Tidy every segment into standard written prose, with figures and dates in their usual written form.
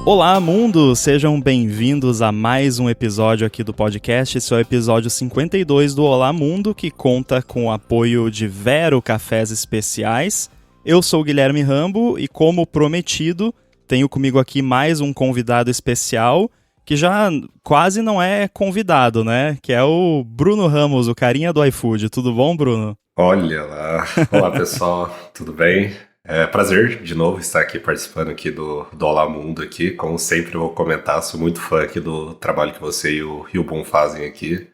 Olá, mundo! Sejam bem-vindos a mais um episódio aqui do podcast. Esse é o episódio 52 do Olá, Mundo, que conta com o apoio de Vero Cafés Especiais. Eu sou o Guilherme Rambo e, como prometido, tenho comigo aqui mais um convidado especial, que já quase não é convidado, né? Que é o Bruno Ramos, o carinha do iFood. Tudo bom, Bruno? Olha lá. Olá, pessoal. Tudo bem? É prazer de novo estar aqui participando aqui do Olá Mundo aqui. Como sempre eu vou comentar, sou muito fã aqui do trabalho que você e o Boom fazem aqui.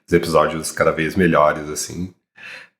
Os episódios cada vez melhores, assim.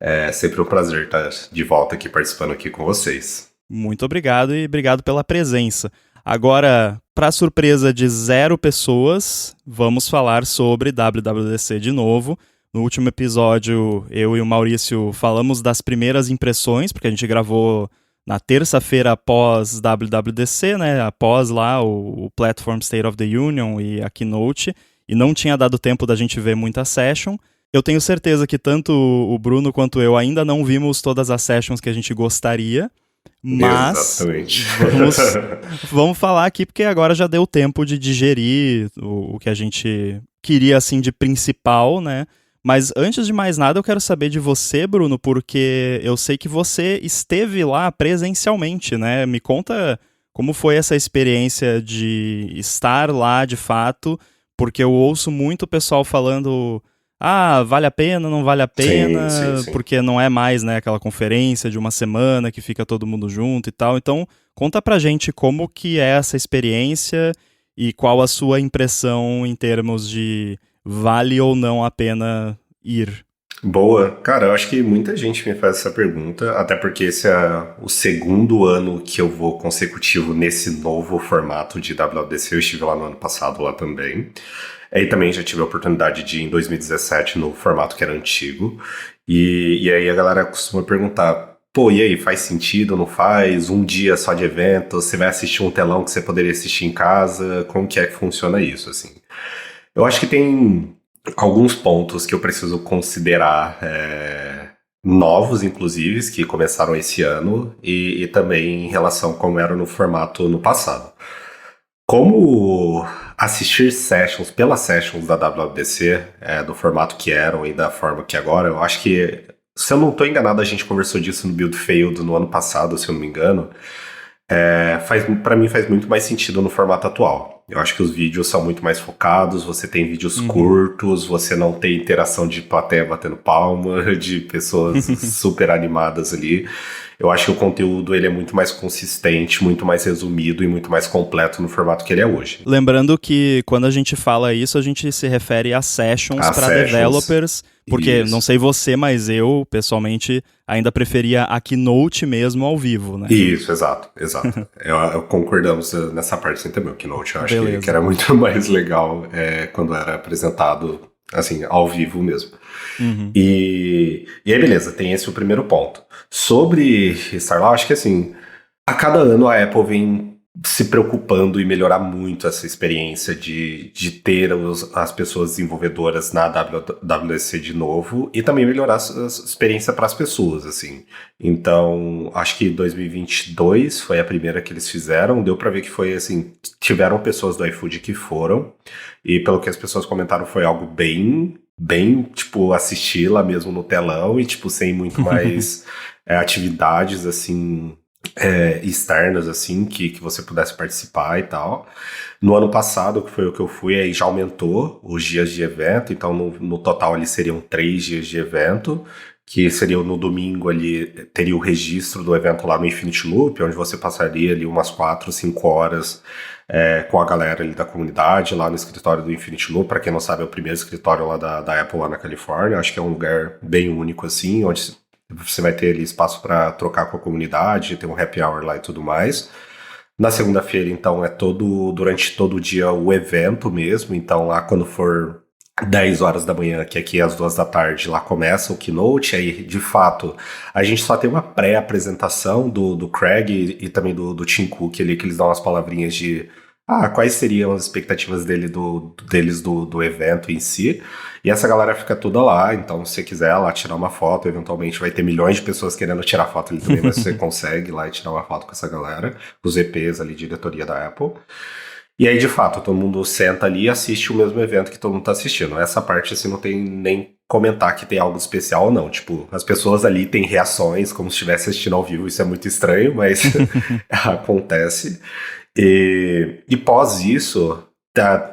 É sempre um prazer estar de volta aqui participando aqui com vocês. Muito obrigado e obrigado pela presença. Agora, para surpresa de 0 pessoas, vamos falar sobre WWDC de novo. No último episódio, eu e o Maurício falamos das primeiras impressões, porque a gente gravou na terça-feira após WWDC, né? Após lá o Platform State of the Union e a Keynote, e não tinha dado tempo da gente ver muita session. Eu tenho certeza que tanto o Bruno quanto eu ainda não vimos todas as sessions que a gente gostaria, mas exatamente. vamos falar aqui porque agora já deu tempo de digerir o que a gente queria assim de principal, né? Mas antes de mais nada eu quero saber de você, Bruno, porque eu sei que você esteve lá presencialmente, né? Me conta como foi essa experiência de estar lá de fato, porque eu ouço muito o pessoal falando: ah, vale a pena, não vale a pena, Sim. porque não é mais, né, aquela conferência de uma semana que fica todo mundo junto e tal. Então, conta pra gente como que é essa experiência e qual a sua impressão em termos de vale ou não a pena ir. Boa. Cara, eu acho que muita gente me faz essa pergunta, até porque esse é o segundo ano que eu vou consecutivo nesse novo formato de WWDC. Eu estive lá no ano passado lá também. Aí também já tive a oportunidade de ir em 2017 no formato que era antigo. E aí a galera costuma perguntar: pô, e aí, faz sentido, não faz? Um dia só de evento? Você vai assistir um telão que você poderia assistir em casa? Como que é que funciona isso, assim? Eu acho que tem alguns pontos que eu preciso considerar novos, inclusive, que começaram esse ano, e também em relação a como era no formato no passado. Como assistir sessions pelas sessions da WWDC, do formato que eram e da forma que agora, eu acho que, se eu não estou enganado, a gente conversou disso no Build Failed no ano passado, se eu não me engano, para mim faz muito mais sentido no formato atual. Eu acho que os vídeos são muito mais focados, você tem vídeos curtos, você não tem interação de plateia batendo palma, de pessoas super animadas ali. Eu acho que o conteúdo ele é muito mais consistente, muito mais resumido e muito mais completo no formato que ele é hoje. Lembrando que quando a gente fala isso, a gente se refere a sessions para developers, porque não sei você, mas eu, pessoalmente, ainda preferia a Keynote mesmo ao vivo, né? Isso, exato. eu concordamos nessa parte assim também. O Keynote eu acho que era muito mais legal quando era apresentado assim, ao vivo mesmo. E aí, beleza, tem esse o primeiro ponto. Sobre estar lá, acho que assim, a cada ano a Apple vem se preocupando em melhorar muito essa experiência de ter as pessoas desenvolvedoras na WWDC de novo e também melhorar a experiência para as pessoas, assim. Então, acho que 2022 foi a primeira que eles fizeram, deu para ver que foi assim, tiveram pessoas do iFood que foram, e pelo que as pessoas comentaram foi algo bem, tipo, assistir lá mesmo no telão e, tipo, sem muito mais atividades, assim, externas, assim, que você pudesse participar e tal. No ano passado, que foi o que eu fui, aí já aumentou os dias de evento, então no total ali seriam 3 dias de evento, que seria no domingo ali, teria o registro do evento lá no Infinity Loop, onde você passaria ali umas 4, 5 horas com a galera ali da comunidade, lá no escritório do Infinity Loop. Para quem não sabe, é o primeiro escritório lá da Apple lá na Califórnia. Acho que é um lugar bem único, assim, onde você vai ter ali espaço para trocar com a comunidade, ter um happy hour lá e tudo mais. Na segunda-feira, então, durante todo o dia o evento mesmo. Então, lá quando for 10 horas da manhã, que aqui é às 2 da tarde, lá começa o Keynote. Aí, de fato, a gente só tem uma pré-apresentação do Craig e também do Tim Cook ali, que eles dão umas palavrinhas de quais seriam as expectativas deles do evento em si. E essa galera fica toda lá, então se você quiser lá tirar uma foto, eventualmente vai ter milhões de pessoas querendo tirar foto ali também, mas você consegue ir lá e tirar uma foto com essa galera, os EPs ali, diretoria da Apple. E aí, de fato, todo mundo senta ali e assiste o mesmo evento que todo mundo tá assistindo. Essa parte, assim, não tem nem comentar que tem algo especial ou não. Tipo, as pessoas ali têm reações como se estivesse assistindo ao vivo. Isso é muito estranho, mas acontece. E pós isso,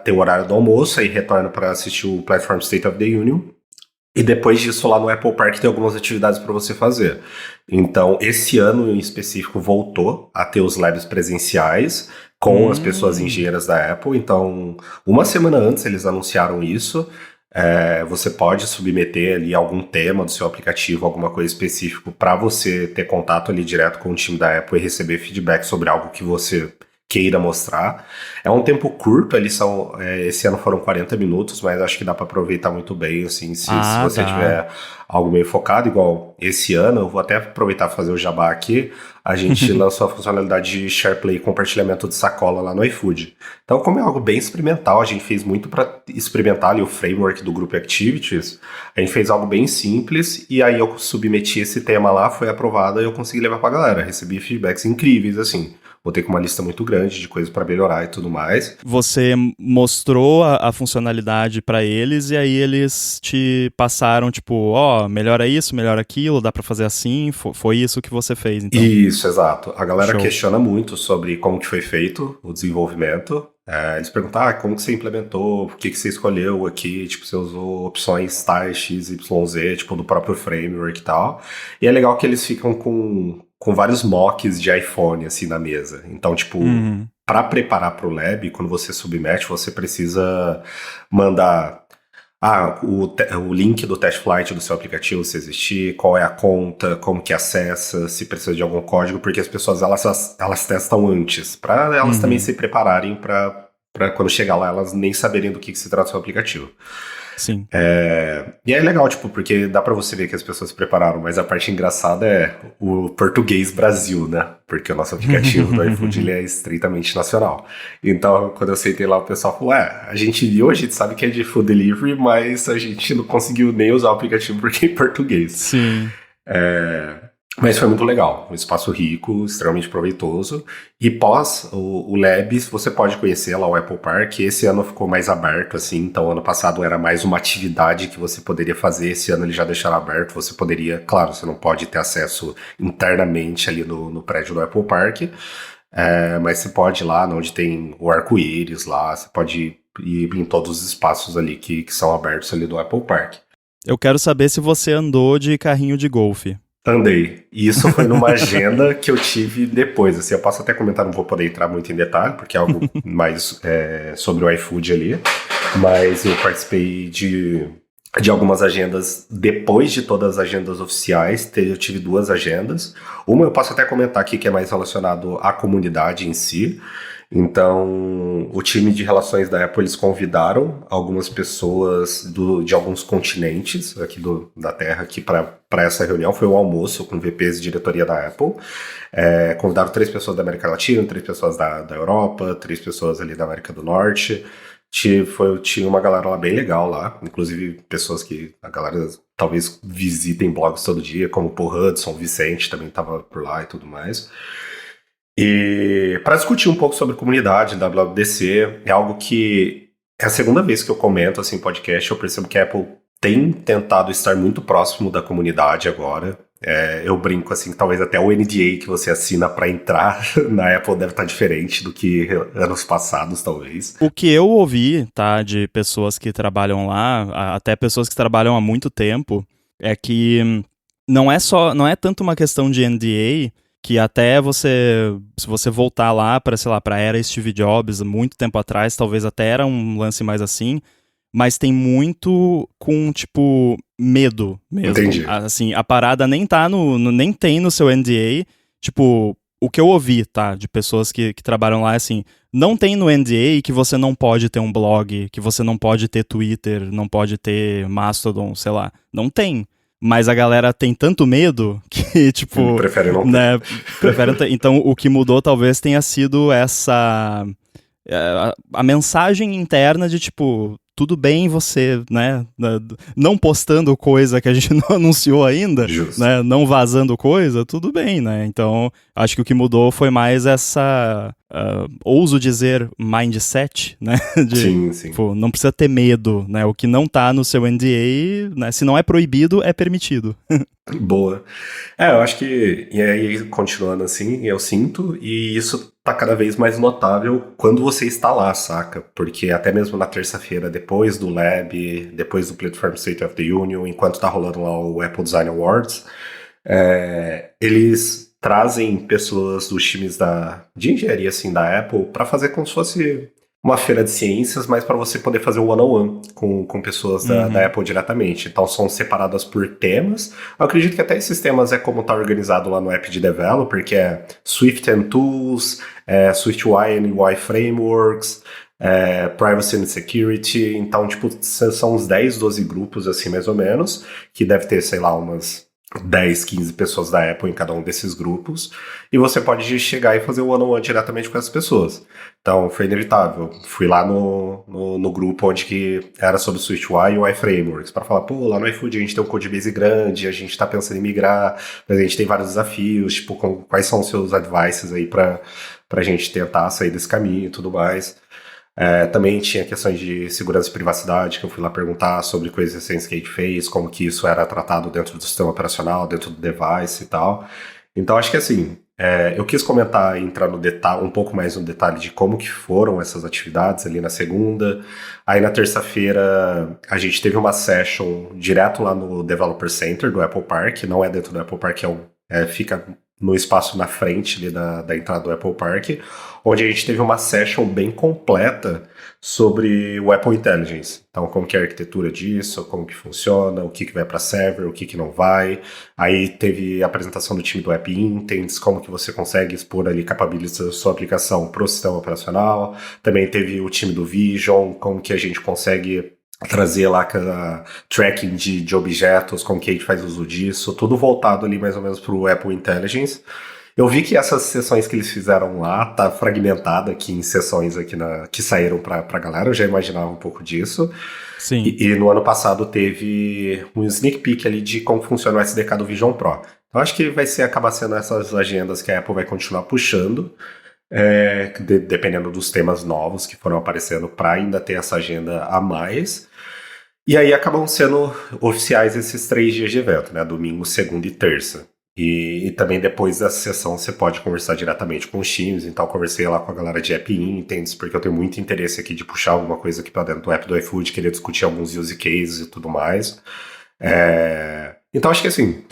tem o horário do almoço, aí retorna para assistir o Platform State of the Union. E depois disso, lá no Apple Park tem algumas atividades para você fazer. Então, esse ano em específico voltou a ter os labs presenciais com as pessoas engenheiras da Apple. Então, uma semana antes eles anunciaram isso. Você pode submeter ali algum tema do seu aplicativo, alguma coisa específica para você ter contato ali direto com o time da Apple e receber feedback sobre algo que você queira mostrar. É um tempo curto, esse ano foram 40 minutos, mas acho que dá para aproveitar muito bem, assim, se você tiver algo meio focado, igual esse ano, eu vou até aproveitar e fazer o jabá aqui, a gente lançou a funcionalidade de SharePlay e compartilhamento de sacola lá no iFood. Então, como é algo bem experimental, a gente fez muito para experimentar ali o framework do Group Activities, a gente fez algo bem simples, e aí eu submeti esse tema lá, foi aprovado, e eu consegui levar pra galera, recebi feedbacks incríveis, assim. Botei com uma lista muito grande de coisas para melhorar e tudo mais. Você mostrou a funcionalidade para eles e aí eles te passaram, tipo, melhora isso, melhora aquilo, dá para fazer assim, foi isso que você fez, então? Isso, exato. A galera questiona muito sobre como que foi feito o desenvolvimento. Eles perguntam, como que você implementou, o que você escolheu aqui, tipo, você usou opções tais, X, Y, Z, tipo, do próprio framework e tal. E é legal que eles ficam com vários mocks de iPhone, assim, na mesa. Então, tipo, para preparar para o lab, quando você submete, você precisa mandar o link do test flight do seu aplicativo, se existir, qual é a conta, como que acessa, se precisa de algum código, porque as pessoas, elas testam antes, para elas também se prepararem para quando chegar lá, elas nem saberem do que se trata o seu aplicativo. Sim. E é legal, tipo, porque dá pra você ver que as pessoas se prepararam, mas a parte engraçada é o português Brasil, né? Porque o nosso aplicativo do iFood ele é estritamente nacional. Então, quando eu sentei lá, o pessoal falou, a gente viu, a gente sabe que é de food delivery, mas a gente não conseguiu nem usar o aplicativo porque é em português. Sim. Mas foi muito legal, um espaço rico, extremamente proveitoso. E pós o Labs, você pode conhecer lá o Apple Park. Esse ano ficou mais aberto, assim. Então, ano passado era mais uma atividade que você poderia fazer. Esse ano eles já deixaram aberto. Você poderia, claro, você não pode ter acesso internamente ali no prédio do Apple Park. Mas você pode ir lá onde tem o arco-íris lá. Você pode ir em todos os espaços ali que são abertos ali do Apple Park. Eu quero saber se você andou de carrinho de golfe. Andei. E isso foi numa agenda que eu tive depois. Assim, eu posso até comentar, não vou poder entrar muito em detalhe, porque é algo mais sobre o iFood ali. Mas eu participei de algumas agendas depois de todas as agendas oficiais. Eu tive 2 agendas. Uma eu posso até comentar aqui que é mais relacionado à comunidade em si. Então, o time de relações da Apple, eles convidaram algumas pessoas de alguns continentes aqui da Terra aqui para essa reunião. Foi um almoço com VPs de diretoria da Apple. Convidaram 3 pessoas da América Latina, 3 pessoas da Europa, 3 pessoas ali da América do Norte. Tinha uma galera lá bem legal lá, inclusive pessoas que a galera talvez visitem blogs todo dia, como o Paul Hudson, o Vicente também estava por lá e tudo mais. E para discutir um pouco sobre comunidade, WWDC, é algo que é a segunda vez que eu comento assim, em podcast. Eu percebo que a Apple tem tentado estar muito próximo da comunidade agora. Eu brinco assim, que talvez até o NDA que você assina para entrar na Apple deve estar diferente do que anos passados, talvez. O que eu ouvi, tá, de pessoas que trabalham lá, até pessoas que trabalham há muito tempo, é que não é tanto uma questão de NDA, que até se você voltar lá para, sei lá, para a era Steve Jobs, muito tempo atrás, talvez até era um lance mais assim, mas tem muito com, tipo, medo mesmo. Entendi. Assim, a parada nem tá nem tem no seu NDA, tipo, o que eu ouvi, tá, de pessoas que trabalham lá, assim, não tem no NDA que você não pode ter um blog, que você não pode ter Twitter, não pode ter Mastodon, sei lá, não tem. Mas a galera tem tanto medo que, tipo... Prefere não ter. Né, então, o que mudou talvez tenha sido essa... A mensagem interna de, tipo, tudo bem você, né, não postando coisa que a gente não anunciou ainda, né, não vazando coisa, tudo bem, né? Então, acho que o que mudou foi mais essa, ouso dizer, mindset, né? Sim. Pô, não precisa ter medo, né? O que não tá no seu NDA, né, se não é proibido, é permitido. Boa. Eu acho que, e aí continuando assim, eu sinto, e isso tá cada vez mais notável quando você está lá, saca? Porque até mesmo na terça-feira, depois do Lab, depois do Platform State of the Union, enquanto tá rolando lá o Apple Design Awards, eles trazem pessoas dos times de engenharia assim, da Apple para fazer como se fosse uma feira de ciências, mas para você poder fazer o one-on-one com pessoas da Apple diretamente. Então são separadas por temas. Eu acredito que até esses temas é como tá organizado lá no app de developer, que é Swift and Tools, SwiftUI and UI Frameworks, Privacy and Security. Então, tipo, são uns 10, 12 grupos, assim, mais ou menos, que deve ter, sei lá, umas 10, 15 pessoas da Apple em cada um desses grupos, e você pode chegar e fazer o one-on-one diretamente com essas pessoas. Então, foi inevitável. Fui lá no grupo onde que era sobre SwiftUI e UI Frameworks, para falar, pô, lá no iFood a gente tem um codebase grande, a gente está pensando em migrar, mas a gente tem vários desafios, tipo, quais são os seus advices aí para a gente tentar sair desse caminho e tudo mais. Também tinha questões de segurança e privacidade, que eu fui lá perguntar sobre coisas recentes que a gente fez, como que isso era tratado dentro do sistema operacional, dentro do device e tal. Então, acho que assim, eu quis comentar e entrar no detalhe, um pouco mais no detalhe de como que foram essas atividades ali na segunda. Aí na terça-feira a gente teve uma session direto lá no Developer Center do Apple Park, não é dentro do Apple Park, fica no espaço na frente ali da entrada do Apple Park, onde a gente teve uma session bem completa sobre o Apple Intelligence. Então, como que é a arquitetura disso, como que funciona, o que vai para server, o que não vai. Aí teve a apresentação do time do App Intents, como que você consegue expor ali, capabilizar a sua aplicação para o sistema operacional. Também teve o time do Vision, como que a gente consegue trazer lá tracking de objetos, como que a gente faz uso disso, tudo voltado ali mais ou menos para o Apple Intelligence. Eu vi que essas sessões que eles fizeram lá tá fragmentada aqui em sessões aqui que saíram pra galera, eu já imaginava um pouco disso. Sim. E no ano passado teve um sneak peek ali de como funciona o SDK do Vision Pro. Eu acho que acabar sendo essas agendas que a Apple vai continuar puxando, dependendo dos temas novos que foram aparecendo, para ainda ter essa agenda a mais. E aí acabam sendo oficiais esses 3 dias de evento, né? Domingo, segunda e terça. E também depois da sessão você pode conversar diretamente com os times. Então eu conversei lá com a galera de App Intents, porque eu tenho muito interesse aqui de puxar alguma coisa aqui para dentro do app do iFood, queria discutir alguns use cases e tudo mais. Então acho que assim,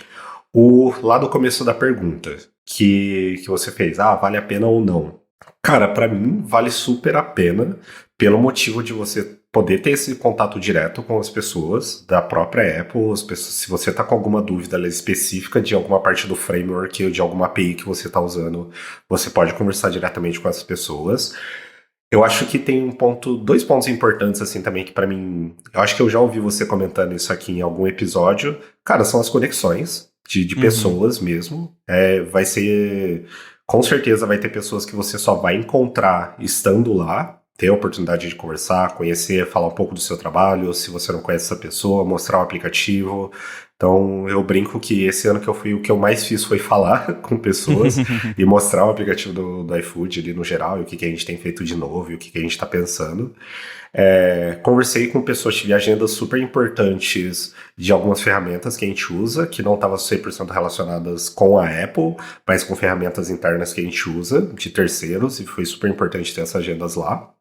lá do começo da pergunta que você fez, vale a pena ou não? Cara, para mim vale super a pena, pelo motivo de você poder ter esse contato direto com as pessoas da própria Apple, se você está com alguma dúvida específica de alguma parte do framework ou de alguma API que você está usando, você pode conversar diretamente com essas pessoas. Eu acho que tem 2 pontos importantes assim também que para mim, eu acho que eu já ouvi você comentando isso aqui em algum episódio. Cara, são as conexões de pessoas mesmo. Com certeza vai ter pessoas que você só vai encontrar estando lá, ter a oportunidade de conversar, conhecer, falar um pouco do seu trabalho, se você não conhece essa pessoa, mostrar o aplicativo. Então, eu brinco que esse ano que eu fui, o que eu mais fiz foi falar com pessoas e mostrar o aplicativo do iFood ali no geral, e o que a gente tem feito de novo, e o que a gente está pensando. Conversei com pessoas, tive agendas super importantes de algumas ferramentas que a gente usa, que não estavam 100% relacionadas com a Apple, mas com ferramentas internas que a gente usa, de terceiros, e foi super importante ter essas agendas lá.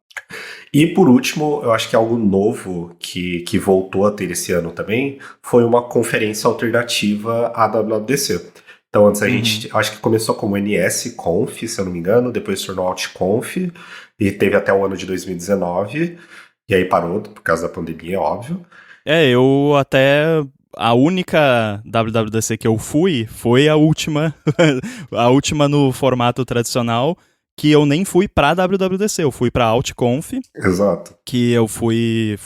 E por último, eu acho que algo novo que voltou a ter esse ano também foi uma conferência alternativa à WWDC. Então antes a gente, acho que começou como NSConf, se eu não me engano, depois se tornou OutConf, e teve até o ano de 2019, e aí parou por causa da pandemia, óbvio. Eu até... A única WWDC que eu fui foi a última, a última no formato tradicional, que eu nem fui pra WWDC, eu fui pra OutConf. Exato. Que eu fui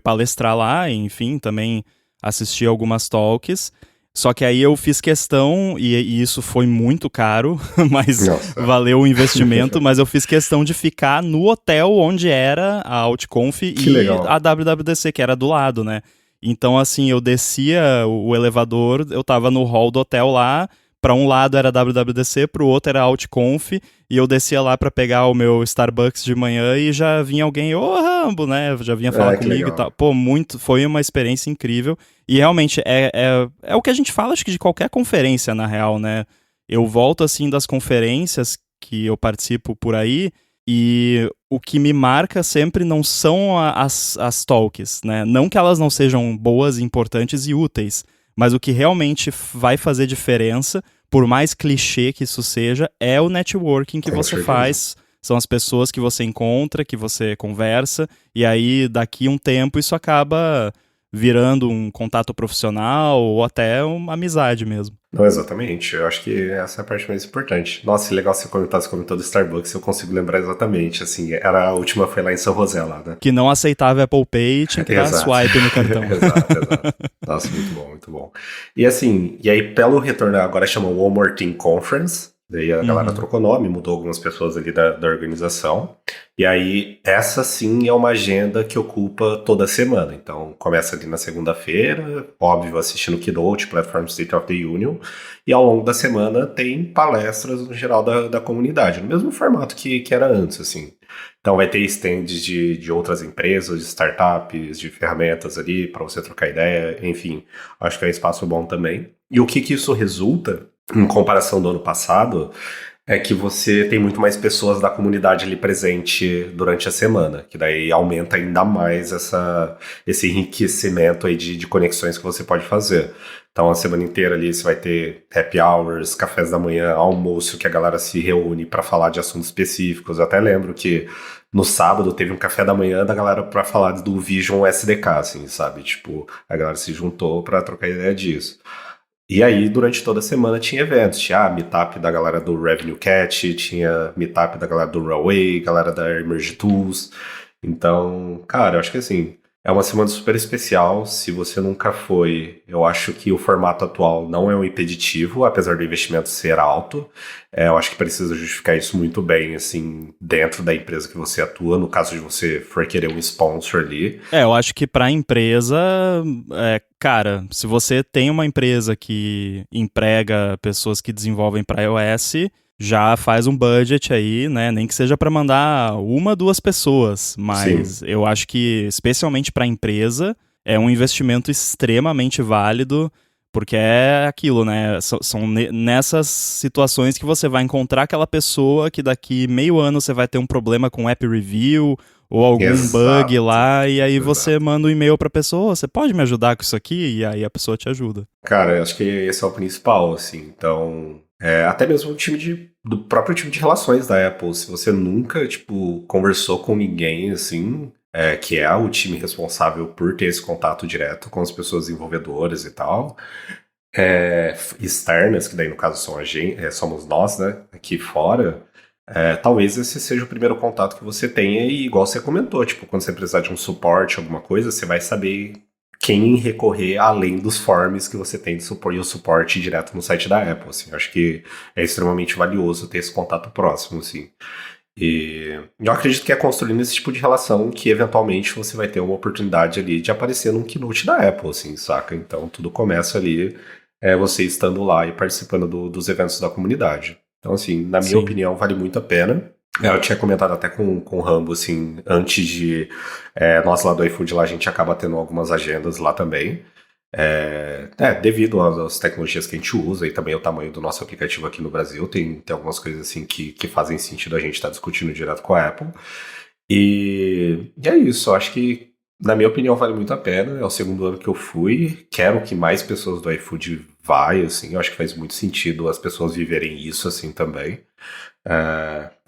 palestrar lá, enfim, também assisti algumas talks. Só que aí eu fiz questão, e isso foi muito caro, mas Nossa. valeu o investimento, mas eu fiz questão de ficar no hotel onde era a OutConf e legal. a WWDC, que era do lado, né? Então, assim, eu descia o elevador, eu tava no hall do hotel lá, pra um lado era WWDC, pro outro era OutConf, e eu descia lá pra pegar o meu Starbucks de manhã e já vinha alguém, ô Rambo, né? Já vinha falar comigo e tal. Pô, foi uma experiência incrível. E realmente é o que a gente fala, acho que de qualquer conferência, na real, né? Eu volto, assim, das conferências que eu participo por aí, e o que me marca sempre não são as talks, né? Não que elas não sejam boas, importantes e úteis, mas o que realmente vai fazer diferença, por mais clichê que isso seja, é o networking que você faz. São as pessoas que você encontra, que você conversa, e aí daqui um tempo isso acaba virando um contato profissional ou até uma amizade mesmo. Não, exatamente. Eu acho que essa é a parte mais importante. Nossa, legal você comentou do Starbucks, eu consigo lembrar exatamente, assim, a última foi lá em São José, lá, né? Que não aceitava Apple Pay e tinha que dar swipe no cartão. Exato. Nossa, muito bom, muito bom. E assim, e aí pelo retorno, agora chama One More Team Conference, daí a galera trocou nome, mudou algumas pessoas ali da organização. E aí, essa sim é uma agenda que ocupa toda semana. Então, começa ali na segunda-feira, óbvio, assistindo o Keynote, Platform State of the Union. E ao longo da semana tem palestras no geral da comunidade, no mesmo formato que era antes, assim. Então vai ter stands de outras empresas, de startups, de ferramentas ali para você trocar ideia, enfim. Acho que é um espaço bom também. E o que isso resulta, em comparação do ano passado, é que você tem muito mais pessoas da comunidade ali presente durante a semana, que daí aumenta ainda mais esse enriquecimento aí de conexões que você pode fazer. Então, a semana inteira ali você vai ter happy hours, cafés da manhã, almoço, que a galera se reúne para falar de assuntos específicos. Eu até lembro que no sábado teve um café da manhã da galera para falar do Vision SDK, assim, sabe? Tipo, a galera se juntou para trocar ideia disso. E aí, durante toda a semana tinha eventos. Tinha meetup da galera do Revenue Cat, tinha meetup da galera do Railway, galera da Emerge Tools. Então, cara, eu acho que assim, é uma semana super especial. Se você nunca foi, eu acho que o formato atual não é um impeditivo, apesar do investimento ser alto. Eu acho que precisa justificar isso muito bem, assim, dentro da empresa que você atua, no caso de você for querer um sponsor ali. Eu acho que para a empresa, cara, se você tem uma empresa que emprega pessoas que desenvolvem para iOS, já faz um budget aí, né? Nem que seja para mandar 1, 2 pessoas, mas sim, eu acho que, especialmente para a empresa, é um investimento extremamente válido, porque é aquilo, né? São nessas situações que você vai encontrar aquela pessoa que daqui meio ano você vai ter um problema com app review ou algum bug lá, e aí você manda um e-mail pra pessoa, você pode me ajudar com isso aqui? E aí a pessoa te ajuda. Cara, eu acho que esse é o principal, assim. Então, até mesmo do próprio time de relações da Apple, se você nunca, tipo, conversou com ninguém, assim, que é o time responsável por ter esse contato direto com as pessoas desenvolvedoras e tal, externas, que daí no caso somos nós, né, aqui fora, talvez esse seja o primeiro contato que você tenha, e igual você comentou, tipo, quando você precisar de um suporte, alguma coisa, você vai saber quem recorrer além dos forms que você tem de suporte, e o suporte direto no site da Apple, assim. Eu acho que é extremamente valioso ter esse contato próximo, assim. E eu acredito que é construindo esse tipo de relação que eventualmente você vai ter uma oportunidade ali de aparecer num keynote da Apple, assim, saca? Então tudo começa ali, você estando lá e participando dos eventos da comunidade. Então, assim, na minha opinião, vale muito a pena. Eu tinha comentado até com o Rambo, assim, antes de nós lá do iFood, lá a gente acaba tendo algumas agendas lá também. Devido às tecnologias que a gente usa e também o tamanho do nosso aplicativo aqui no Brasil, tem algumas coisas assim que fazem sentido a gente estar discutindo direto com a Apple. E é isso, eu acho que, na minha opinião, vale muito a pena. É o segundo ano que eu fui, quero que mais pessoas do iFood vai, assim, eu acho que faz muito sentido as pessoas viverem isso assim também.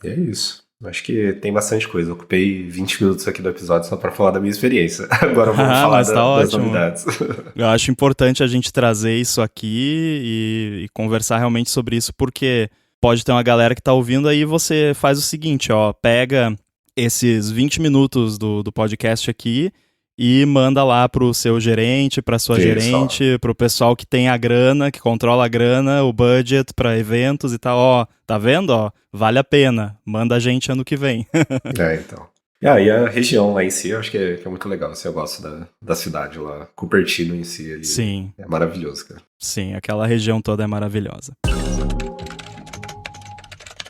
E é isso. Acho que tem bastante coisa. Eu ocupei 20 minutos aqui do episódio só para falar da minha experiência. Agora vamos falar das novidades. Eu acho importante a gente trazer isso aqui e conversar realmente sobre isso, porque pode ter uma galera que tá ouvindo aí, você faz o seguinte, ó, pega esses 20 minutos do podcast aqui e manda lá pro seu gerente, pra sua gerente, pro pessoal que tem a grana, que controla a grana, o budget pra eventos e tal. Ó, tá vendo? Ó, vale a pena. Manda a gente ano que vem. Então. E a região lá em si, eu acho que é muito legal. Assim, eu gosto da cidade lá. Cupertino em si, ele Sim. É maravilhoso, cara. Sim, aquela região toda é maravilhosa.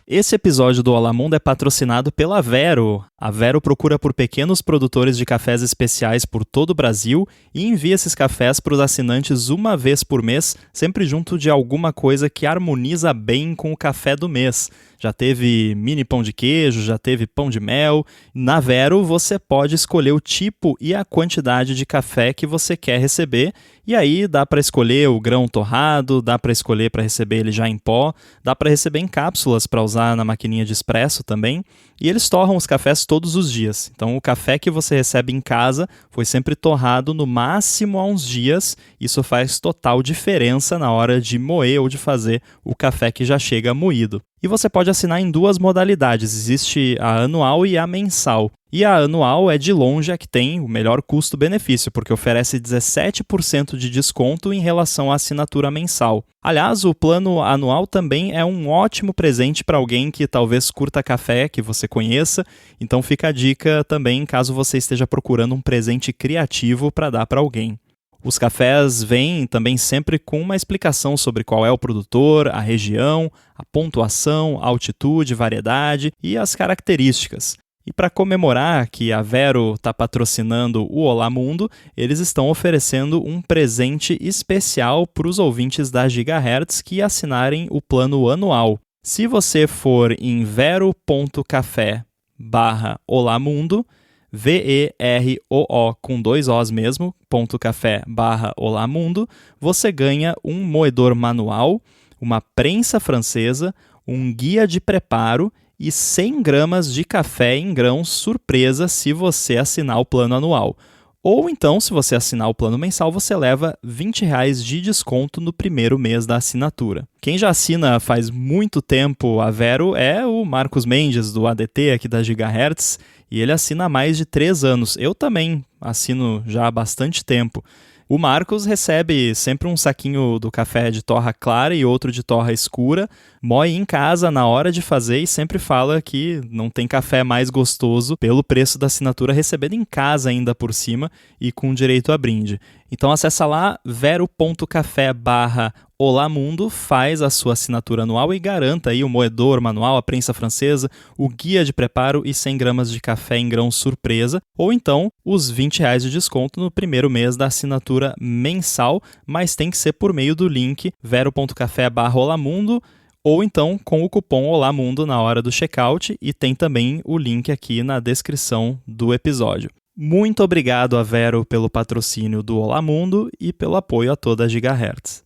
Esse episódio do Olá Mundo é patrocinado pela Vero. A Vero procura por pequenos produtores de cafés especiais por todo o Brasil e envia esses cafés para os assinantes uma vez por mês, sempre junto de alguma coisa que harmoniza bem com o café do mês. Já teve mini pão de queijo, já teve pão de mel. Na Vero você pode escolher o tipo e a quantidade de café que você quer receber. E aí dá para escolher o grão torrado, dá para escolher para receber ele já em pó, dá para receber em cápsulas para usar na maquininha de expresso também. E eles torram os cafés todos os dias. Então o café que você recebe em casa foi sempre torrado no máximo há uns dias. Isso faz total diferença na hora de moer ou de fazer o café que já chega moído. E você pode assinar em duas modalidades, existe a anual e a mensal. E a anual é de longe a que tem o melhor custo-benefício, porque oferece 17% de desconto em relação à assinatura mensal. Aliás, o plano anual também é um ótimo presente para alguém que talvez curta café, que você conheça. Então fica a dica também, caso você esteja procurando um presente criativo para dar para alguém. Os cafés vêm também sempre com uma explicação sobre qual é o produtor, a região, a pontuação, a altitude, variedade e as características. E para comemorar que a Vero está patrocinando o Olá Mundo, eles estão oferecendo um presente especial para os ouvintes da Gigahertz que assinarem o plano anual. Se você for em vero.café/olamundo, VEROO com 2 Os mesmo, .café/olamundo, você ganha um moedor manual, uma prensa francesa, um guia de preparo e 100 gramas de café em grãos surpresa se você assinar o plano anual. Ou então, se você assinar o plano mensal, você leva R$20 de desconto no primeiro mês da assinatura. Quem já assina faz muito tempo a Vero é o Marcos Mendes, do ADT aqui da Gigahertz, e ele assina há mais de 3 anos. Eu também assino já há bastante tempo. O Marcos recebe sempre um saquinho do café de torra clara e outro de torra escura, moe em casa na hora de fazer e sempre fala que não tem café mais gostoso pelo preço da assinatura recebendo em casa ainda por cima e com direito a brinde. Então acessa lá vero.café/olamundo, faz a sua assinatura anual e garanta aí o moedor manual, a prensa francesa, o guia de preparo e 100 gramas de café em grão surpresa, ou então os R$20 de desconto no primeiro mês da assinatura mensal, mas tem que ser por meio do link vero.café/olamundo, ou então com o cupom OLAMUNDO na hora do checkout, e tem também o link aqui na descrição do episódio. Muito obrigado a Vero pelo patrocínio do Olá Mundo e pelo apoio a toda a Gigahertz.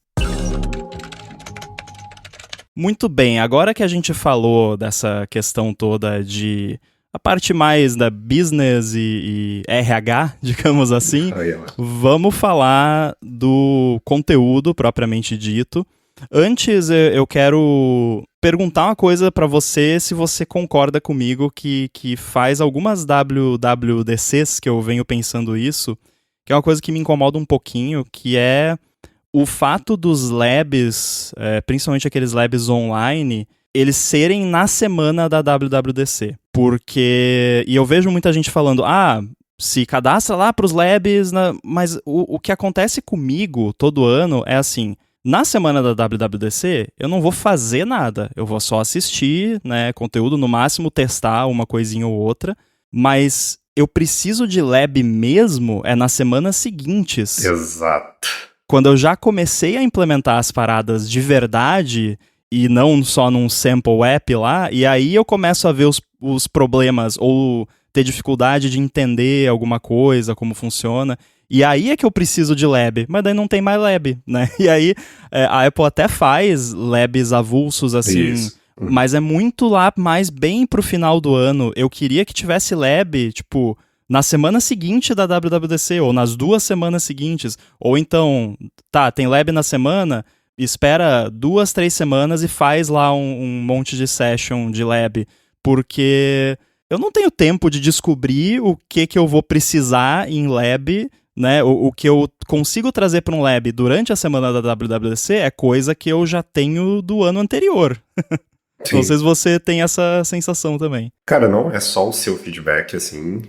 Muito bem, agora que a gente falou dessa questão toda de a parte mais da business e RH, digamos assim, vamos falar do conteúdo propriamente dito. Antes, eu quero perguntar uma coisa para você, se você concorda comigo que faz algumas WWDCs que eu venho pensando isso, que é uma coisa que me incomoda um pouquinho, que é o fato dos labs, principalmente aqueles labs online, eles serem na semana da WWDC. E eu vejo muita gente falando, se cadastra lá para os labs, mas o que acontece comigo todo ano é assim, na semana da WWDC, eu não vou fazer nada. Eu vou só assistir, né, conteúdo, no máximo testar uma coisinha ou outra. Mas eu preciso de lab mesmo nas semanas seguintes. Exato. Quando eu já comecei a implementar as paradas de verdade, e não só num sample app lá, e aí eu começo a ver os problemas, ou ter dificuldade de entender alguma coisa, como funciona. E aí é que eu preciso de lab, mas daí não tem mais lab, né? E aí a Apple até faz labs avulsos assim, mas é muito lá mais bem pro final do ano. Eu queria que tivesse lab, tipo, na semana seguinte da WWDC, ou nas 2 semanas seguintes. Ou então, tem lab na semana, espera 2, 3 semanas e faz lá um monte de session de lab. Porque eu não tenho tempo de descobrir o que eu vou precisar em lab, né? O que eu consigo trazer para um lab durante a semana da WWDC é coisa que eu já tenho do ano anterior. Sim. Não sei se você tem essa sensação também. Cara, não é só o seu feedback, assim.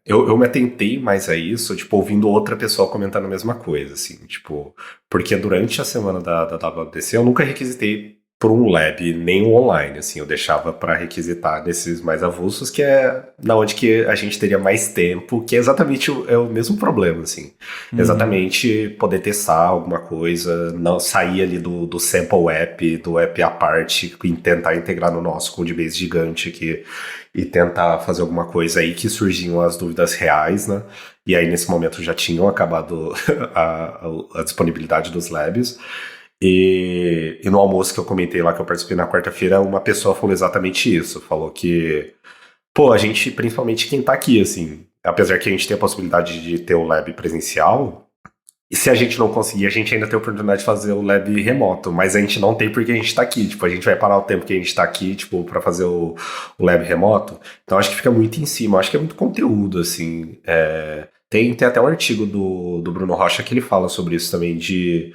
Eu me atentei mais a isso, tipo, ouvindo outra pessoa comentando a mesma coisa, assim. Tipo, porque durante a semana da WWDC eu nunca requisitei por um lab, nem um online, assim. Eu deixava para requisitar nesses mais avulsos, que é na onde que a gente teria mais tempo, que é exatamente o mesmo problema, assim. Exatamente poder testar alguma coisa, não sair ali do sample app, do app à parte, e tentar integrar no nosso codebase gigante aqui e tentar fazer alguma coisa aí que surgiam as dúvidas reais, né? E aí nesse momento já tinham acabado a disponibilidade dos labs. E no almoço que eu comentei lá, que eu participei na quarta-feira, uma pessoa falou exatamente isso. Falou que, pô, a gente, principalmente quem tá aqui, assim, apesar que a gente tem a possibilidade de ter o lab presencial, e se a gente não conseguir, a gente ainda tem a oportunidade de fazer o lab remoto, mas a gente não tem porque a gente tá aqui. Tipo, a gente vai parar o tempo que a gente tá aqui, tipo, pra fazer o lab remoto. Então acho que fica muito em cima, acho que é muito conteúdo, assim. Tem até um artigo do Bruno Rocha que ele fala sobre isso também, de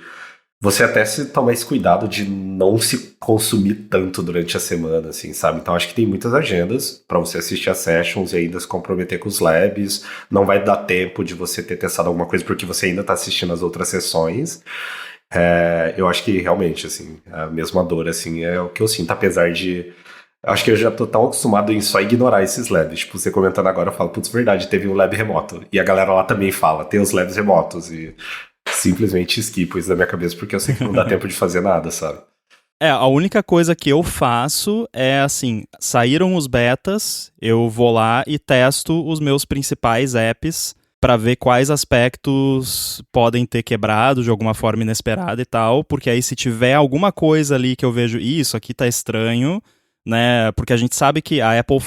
você até se tomar esse cuidado de não se consumir tanto durante a semana, assim, sabe? Então acho que tem muitas agendas para você assistir as sessions e ainda se comprometer com os labs. Não vai dar tempo de você ter testado alguma coisa porque você ainda tá assistindo as outras sessões. Eu acho que realmente, assim, a mesma dor, assim, é o que eu sinto, apesar de... Acho que eu já tô tão acostumado em só ignorar esses labs. Tipo, você comentando agora, eu falo, putz, verdade, teve um lab remoto. E a galera lá também fala, tem os labs remotos e... simplesmente esquipo isso da minha cabeça porque eu sei que não dá tempo de fazer nada, sabe? A única coisa que eu faço é assim, saíram os betas, eu vou lá e testo os meus principais apps para ver quais aspectos podem ter quebrado de alguma forma inesperada e tal, porque aí se tiver alguma coisa ali que eu vejo, isso aqui tá estranho, né? Porque a gente sabe que a Apple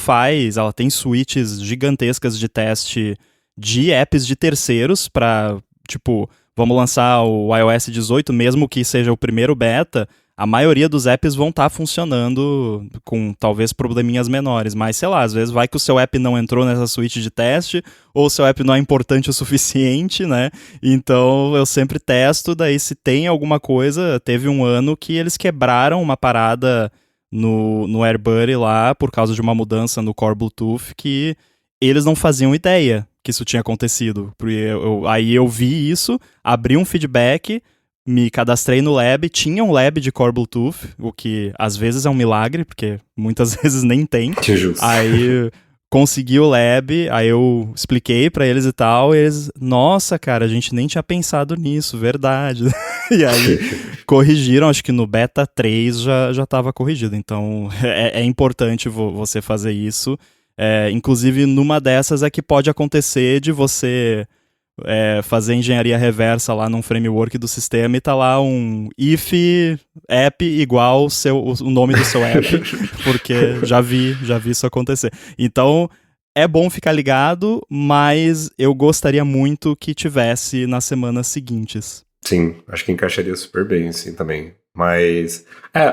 ela tem suítes gigantescas de teste de apps de terceiros para, tipo, vamos lançar o iOS 18, mesmo que seja o primeiro beta, a maioria dos apps vão estar funcionando com talvez probleminhas menores, mas sei lá, às vezes vai que o seu app não entrou nessa suíte de teste, ou o seu app não é importante o suficiente, né? Então eu sempre testo, daí se tem alguma coisa, teve um ano que eles quebraram uma parada no AirBuddy lá, por causa de uma mudança no Core Bluetooth, que eles não faziam ideia que isso tinha acontecido. Aí eu vi isso, abri um feedback, me cadastrei no lab, tinha um lab de Core Bluetooth, o que às vezes é um milagre, porque muitas vezes nem tem. Que justo. Aí consegui o lab, aí eu expliquei pra eles e tal, e eles, nossa, cara, a gente nem tinha pensado nisso, verdade. E aí corrigiram, acho que no beta 3 já tava corrigido, então é importante você fazer isso. Inclusive, numa dessas é que pode acontecer de você fazer engenharia reversa lá num framework do sistema e tá lá um if app igual o nome do seu app, porque já vi isso acontecer. Então, é bom ficar ligado, mas eu gostaria muito que tivesse nas semanas seguintes. Sim, acho que encaixaria super bem, assim, também. Mas,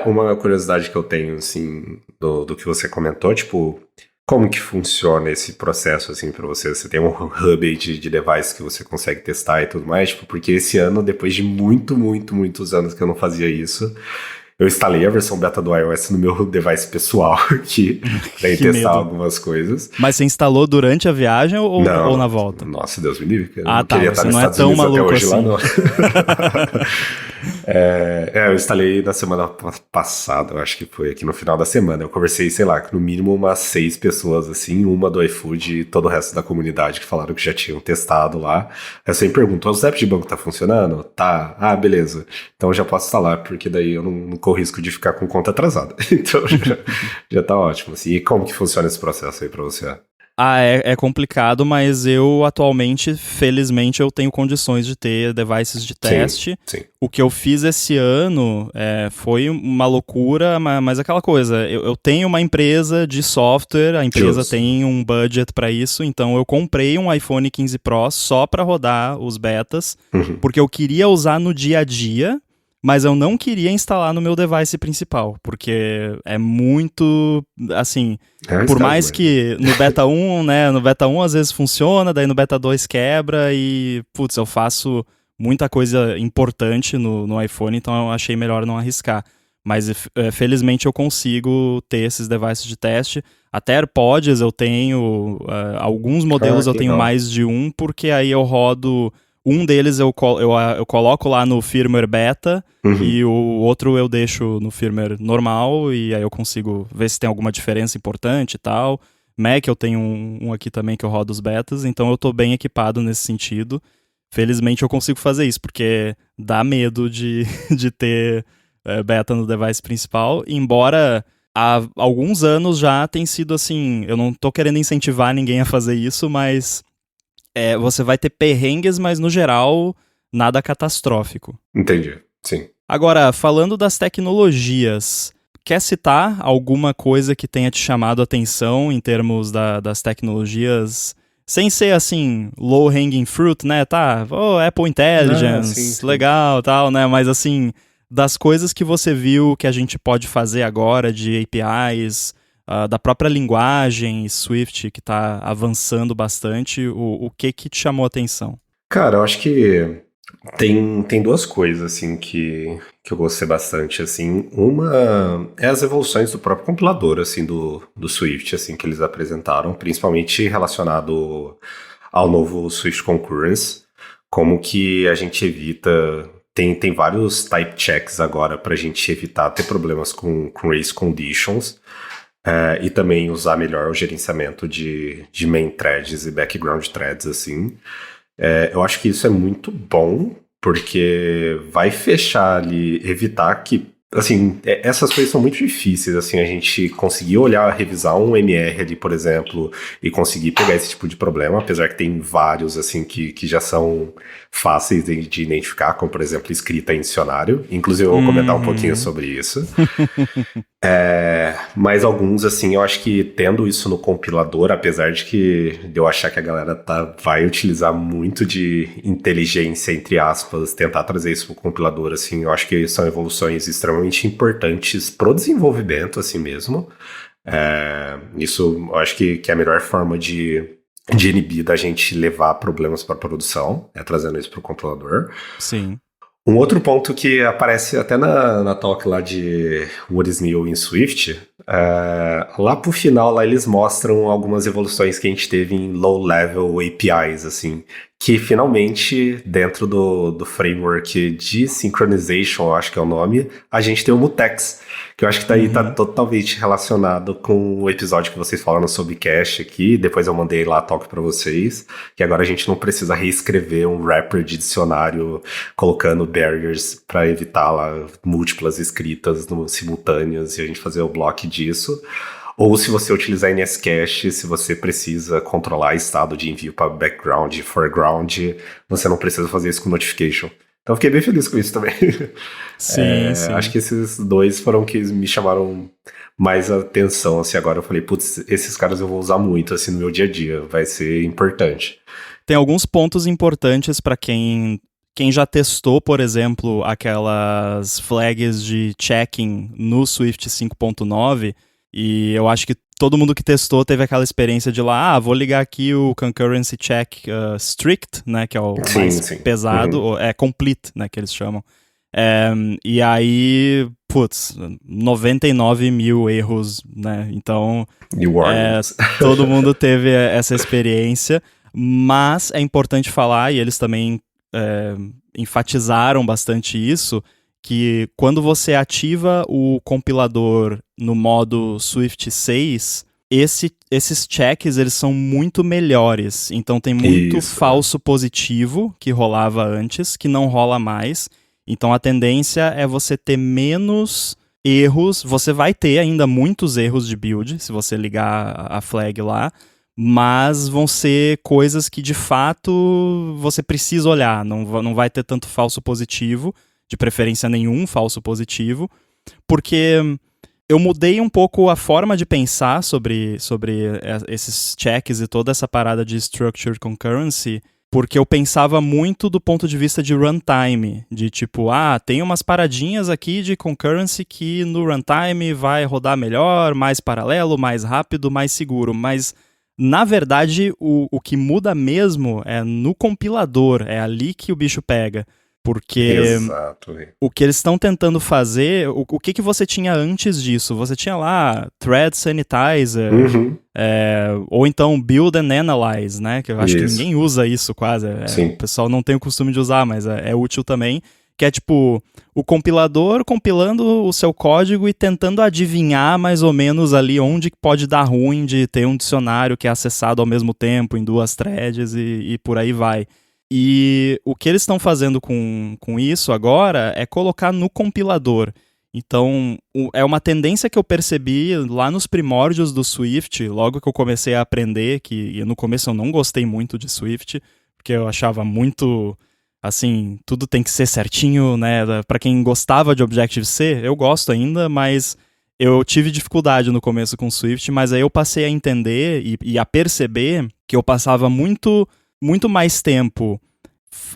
uma curiosidade que eu tenho, assim, do que você comentou, tipo... Como que funciona esse processo, assim, pra você? Você tem um hub aí de device que você consegue testar e tudo mais? Tipo, porque esse ano, depois de muitos anos que eu não fazia isso, eu instalei a versão beta do iOS no meu device pessoal aqui, pra ir testar algumas coisas. Mas você instalou durante a viagem ou na volta? Nossa, Deus me livre. Eu não queria estar nos Estados Unidos até hoje assim. Lá, não. Eu instalei na semana passada, eu acho que foi aqui no final da semana. Eu conversei, sei lá, no mínimo umas 6 pessoas, assim, uma do iFood e todo o resto da comunidade que falaram que já tinham testado lá. Eu sempre pergunto, os apps de banco tá funcionando? Tá. Ah, beleza. Então eu já posso instalar, porque daí eu não corro risco de ficar com conta atrasada. Então já tá ótimo, assim. E como que funciona esse processo aí pra você? É complicado, mas eu atualmente, felizmente, eu tenho condições de ter devices de teste. Sim. O que eu fiz esse ano foi uma loucura, mas aquela coisa, eu tenho uma empresa de software, a empresa tem um budget para isso, então eu comprei um iPhone 15 Pro só para rodar os betas, porque eu queria usar no dia a dia, mas eu não queria instalar no meu device principal, porque é muito, assim, por mais que no beta 1, né, no beta 1 às vezes funciona, daí no beta 2 quebra e, putz, eu faço muita coisa importante no iPhone, então eu achei melhor não arriscar. Mas felizmente eu consigo ter esses devices de teste. Até AirPods eu tenho, alguns modelos eu tenho mais de um, porque aí eu rodo... Um deles eu coloco lá no firmware beta e o outro eu deixo no firmware normal e aí eu consigo ver se tem alguma diferença importante e tal. Mac eu tenho um aqui também que eu rodo os betas, então eu tô bem equipado nesse sentido. Felizmente eu consigo fazer isso, porque dá medo de ter beta no device principal, embora há alguns anos já tem sido assim, eu não tô querendo incentivar ninguém a fazer isso, mas... você vai ter perrengues, mas no geral, nada catastrófico. Entendi, sim. Agora, falando das tecnologias, quer citar alguma coisa que tenha te chamado a atenção em termos das tecnologias, sem ser assim, low-hanging fruit, né? Tá, Apple Intelligence, sim. legal, tal, né? Mas assim, das coisas que você viu que a gente pode fazer agora de APIs... da própria linguagem Swift, que está avançando bastante, o que te chamou a atenção? Cara, eu acho que tem duas coisas, assim, que eu gostei bastante, assim. Uma é as evoluções do próprio compilador, assim, do Swift, assim, que eles apresentaram, principalmente relacionado ao novo Swift Concurrence, como que a gente evita... Tem vários type checks agora para a gente evitar ter problemas com race conditions, e também usar melhor o gerenciamento de main threads e background threads, assim. Eu acho que isso é muito bom, porque vai fechar ali, evitar que... Assim, essas coisas são muito difíceis, assim, a gente conseguir olhar, revisar um MR ali, por exemplo, e conseguir pegar esse tipo de problema, apesar que tem vários, assim, que já são fáceis de identificar, como, por exemplo, escrita em dicionário. Inclusive, eu vou comentar um pouquinho sobre isso. Mas alguns, assim, eu acho que tendo isso no compilador, apesar de eu achar que a galera vai utilizar muito de inteligência, entre aspas, tentar trazer isso pro compilador, assim, eu acho que são evoluções extremamente importantes pro desenvolvimento, assim mesmo. Isso, eu acho que é a melhor forma de inibir da gente levar problemas para produção, trazendo isso pro compilador. Sim. Um outro ponto que aparece até na talk lá de What is New em Swift, lá pro final lá eles mostram algumas evoluções que a gente teve em low-level APIs, assim, que finalmente, dentro do framework de synchronization, eu acho que é o nome, a gente tem o Mutex, que eu acho que tá totalmente relacionado com o episódio que vocês falaram sobre cache aqui, depois eu mandei lá a talk pra vocês, que agora a gente não precisa reescrever um wrapper de dicionário colocando barriers para evitar lá múltiplas escritas simultâneas e a gente fazer o block disso. Ou se você utilizar NSCache, se você precisa controlar estado de envio para background e foreground, você não precisa fazer isso com notification. Então eu fiquei bem feliz com isso também. Sim. Acho que esses dois foram que me chamaram mais atenção, assim, agora eu falei, putz, esses caras eu vou usar muito, assim, no meu dia a dia, vai ser importante. Tem alguns pontos importantes para quem já testou, por exemplo, aquelas flags de checking no Swift 5.9, e eu acho que todo mundo que testou teve aquela experiência de lá, vou ligar aqui o concurrency check strict, né, que é o mais pesado, é complete, né, que eles chamam. E aí, putz, 99 mil erros, né, então todo mundo teve essa experiência, mas é importante falar, e eles também enfatizaram bastante isso, que quando você ativa o compilador no modo Swift 6, esses checks eles são muito melhores. Então tem muito falso positivo que rolava antes, que não rola mais. Então a tendência é você ter menos erros. Você vai ter ainda muitos erros de build, se você ligar a flag lá, mas vão ser coisas que de fato você precisa olhar. Não vai ter tanto falso positivo, de preferência nenhum falso positivo, porque eu mudei um pouco a forma de pensar sobre esses checks e toda essa parada de Structured Concurrency, porque eu pensava muito do ponto de vista de runtime, de tipo, tem umas paradinhas aqui de concurrency que no runtime vai rodar melhor, mais paralelo, mais rápido, mais seguro, mas na verdade o que muda mesmo é no compilador, é ali que o bicho pega. Porque Exato. O que eles estão tentando fazer, o que você tinha antes disso? Você tinha lá Thread Sanitizer, ou então Build and Analyze, né? Que eu acho que ninguém usa isso quase. O pessoal não tem o costume de usar, mas é útil também. Que é tipo, o compilador compilando o seu código e tentando adivinhar mais ou menos ali onde pode dar ruim de ter um dicionário que é acessado ao mesmo tempo em 2 threads e por aí vai. E o que eles estão fazendo com isso agora é colocar no compilador. Então, é uma tendência que eu percebi lá nos primórdios do Swift, logo que eu comecei a aprender, que no começo eu não gostei muito de Swift, porque eu achava muito, assim, tudo tem que ser certinho, né? Para quem gostava de Objective-C, eu gosto ainda, mas eu tive dificuldade no começo com Swift, mas aí eu passei a entender e a perceber que eu passava muito mais tempo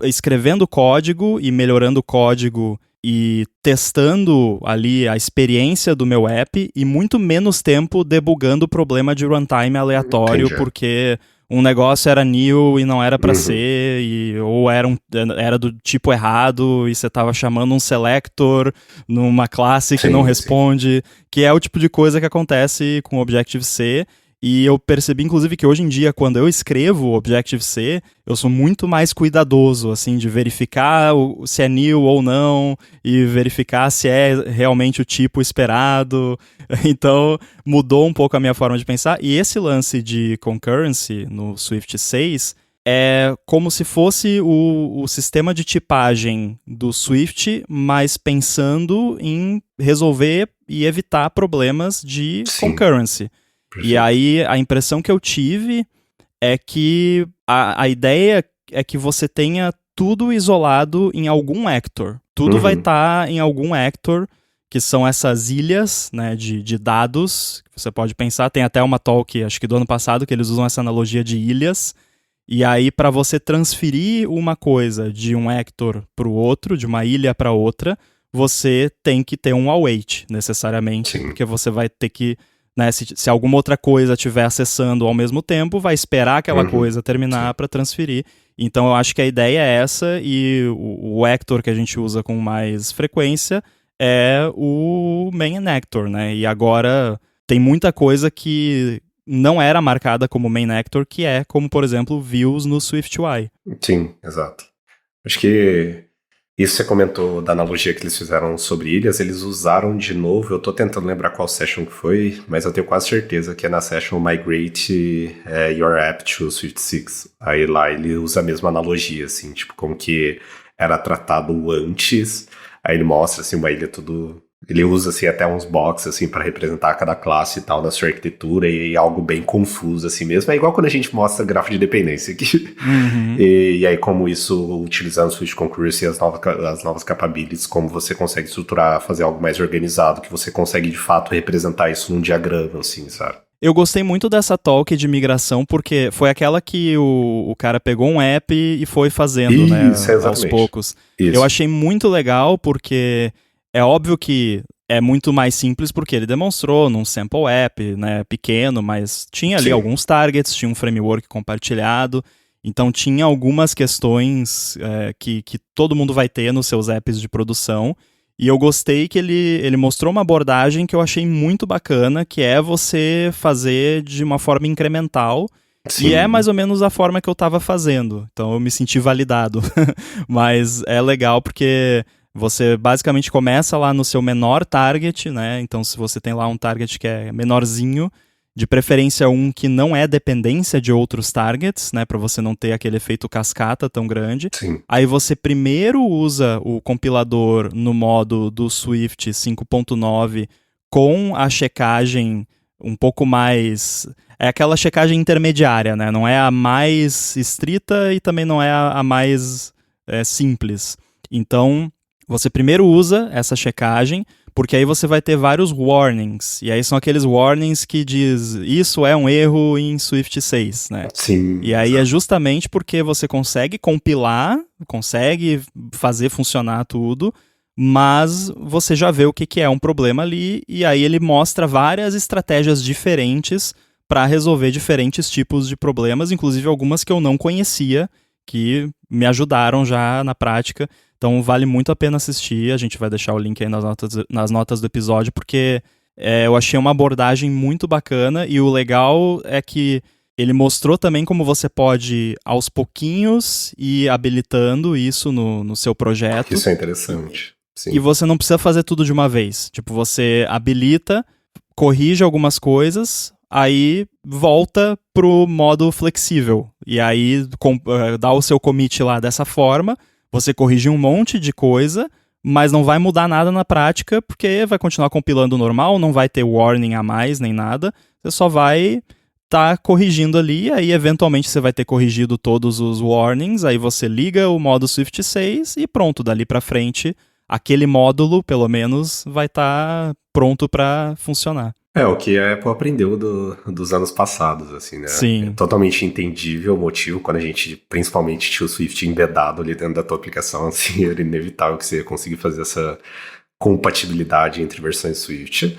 escrevendo código e melhorando o código e testando ali a experiência do meu app e muito menos tempo debugando o problema de runtime aleatório, porque um negócio era new e não era para ser, ou era do tipo errado e você estava chamando um selector numa classe que não responde, que é o tipo de coisa que acontece com Objective-C. E eu percebi, inclusive, que hoje em dia, quando eu escrevo Objective-C, eu sou muito mais cuidadoso, assim, de verificar se é new ou não, e verificar se é realmente o tipo esperado. Então, mudou um pouco a minha forma de pensar. E esse lance de concurrency no Swift 6 é como se fosse o sistema de tipagem do Swift, mas pensando em resolver e evitar problemas de concurrency. E aí, a impressão que eu tive é que a ideia é que você tenha tudo isolado em algum actor. Tudo vai estar em algum actor, que são essas ilhas, né, de dados, que você pode pensar. Tem até uma talk, acho que do ano passado, que eles usam essa analogia de ilhas. E aí, para você transferir uma coisa de um actor para o outro, de uma ilha para outra, você tem que ter um await, necessariamente, porque você vai ter que... Né, se alguma outra coisa estiver acessando ao mesmo tempo, vai esperar aquela coisa terminar para transferir. Então eu acho que a ideia é essa, e o actor que a gente usa com mais frequência é o main actor, né? E agora tem muita coisa que não era marcada como main actor, que é como, por exemplo, views no SwiftUI. Sim, exato. Acho que isso você comentou da analogia que eles fizeram sobre ilhas, eles usaram de novo, eu tô tentando lembrar qual session que foi, mas eu tenho quase certeza que é na session Migrate Your App to Swift 6. Aí lá ele usa a mesma analogia, assim, tipo, como que era tratado antes, aí ele mostra, assim, uma ilha tudo... Ele usa, assim, até uns boxes, assim, para representar cada classe e tal na sua arquitetura, e algo bem confuso, assim mesmo. É igual quando a gente mostra grafo de dependência aqui. E aí, como isso, utilizando o Swift Concurrency e as novas capabilities, como você consegue estruturar, fazer algo mais organizado, que você consegue, de fato, representar isso num diagrama, assim, sabe? Eu gostei muito dessa talk de migração, porque foi aquela que o cara pegou um app e foi fazendo, isso, né, exatamente. Aos poucos. Isso. Eu achei muito legal, porque... É óbvio que é muito mais simples porque ele demonstrou num sample app, né, pequeno, mas tinha ali alguns targets, tinha um framework compartilhado, então tinha algumas questões que todo mundo vai ter nos seus apps de produção, e eu gostei que ele mostrou uma abordagem que eu achei muito bacana, que é você fazer de uma forma incremental. Sim. E é mais ou menos a forma que eu estava fazendo, então eu me senti validado. Mas é legal porque... Você basicamente começa lá no seu menor target, né? Então, se você tem lá um target que é menorzinho, de preferência um que não é dependência de outros targets, né? Para você não ter aquele efeito cascata tão grande. Sim. Aí você primeiro usa o compilador no modo do Swift 5.9 com a checagem um pouco mais... É aquela checagem intermediária, né? Não é a mais estrita e também não é a mais simples. Então... Você primeiro usa essa checagem porque aí você vai ter vários warnings, e aí são aqueles warnings que diz, isso é um erro em Swift 6, né? Sim. E aí é justamente porque você consegue compilar, consegue fazer funcionar tudo, mas você já vê o que é um problema ali, e aí ele mostra várias estratégias diferentes para resolver diferentes tipos de problemas, inclusive algumas que eu não conhecia, que me ajudaram já na prática. Então vale muito a pena assistir, a gente vai deixar o link aí nas notas do episódio, porque eu achei uma abordagem muito bacana, e o legal é que ele mostrou também como você pode, aos pouquinhos, ir habilitando isso no seu projeto. Isso é interessante. Sim. E você não precisa fazer tudo de uma vez. Tipo, você habilita, corrige algumas coisas, aí volta pro modo flexível. E aí dá o seu commit lá dessa forma, você corrige um monte de coisa, mas não vai mudar nada na prática, porque vai continuar compilando normal, não vai ter warning a mais, nem nada. Você só vai tá corrigindo ali, aí eventualmente você vai ter corrigido todos os warnings, aí você liga o modo Swift 6 e pronto, dali pra frente, aquele módulo, pelo menos, vai estar pronto para funcionar. O que a Apple aprendeu dos anos passados, assim, né? Sim. É totalmente entendível o motivo, quando a gente, principalmente, tinha o Swift embedado ali dentro da tua aplicação, assim, era inevitável que você ia conseguir fazer essa compatibilidade entre versões Swift.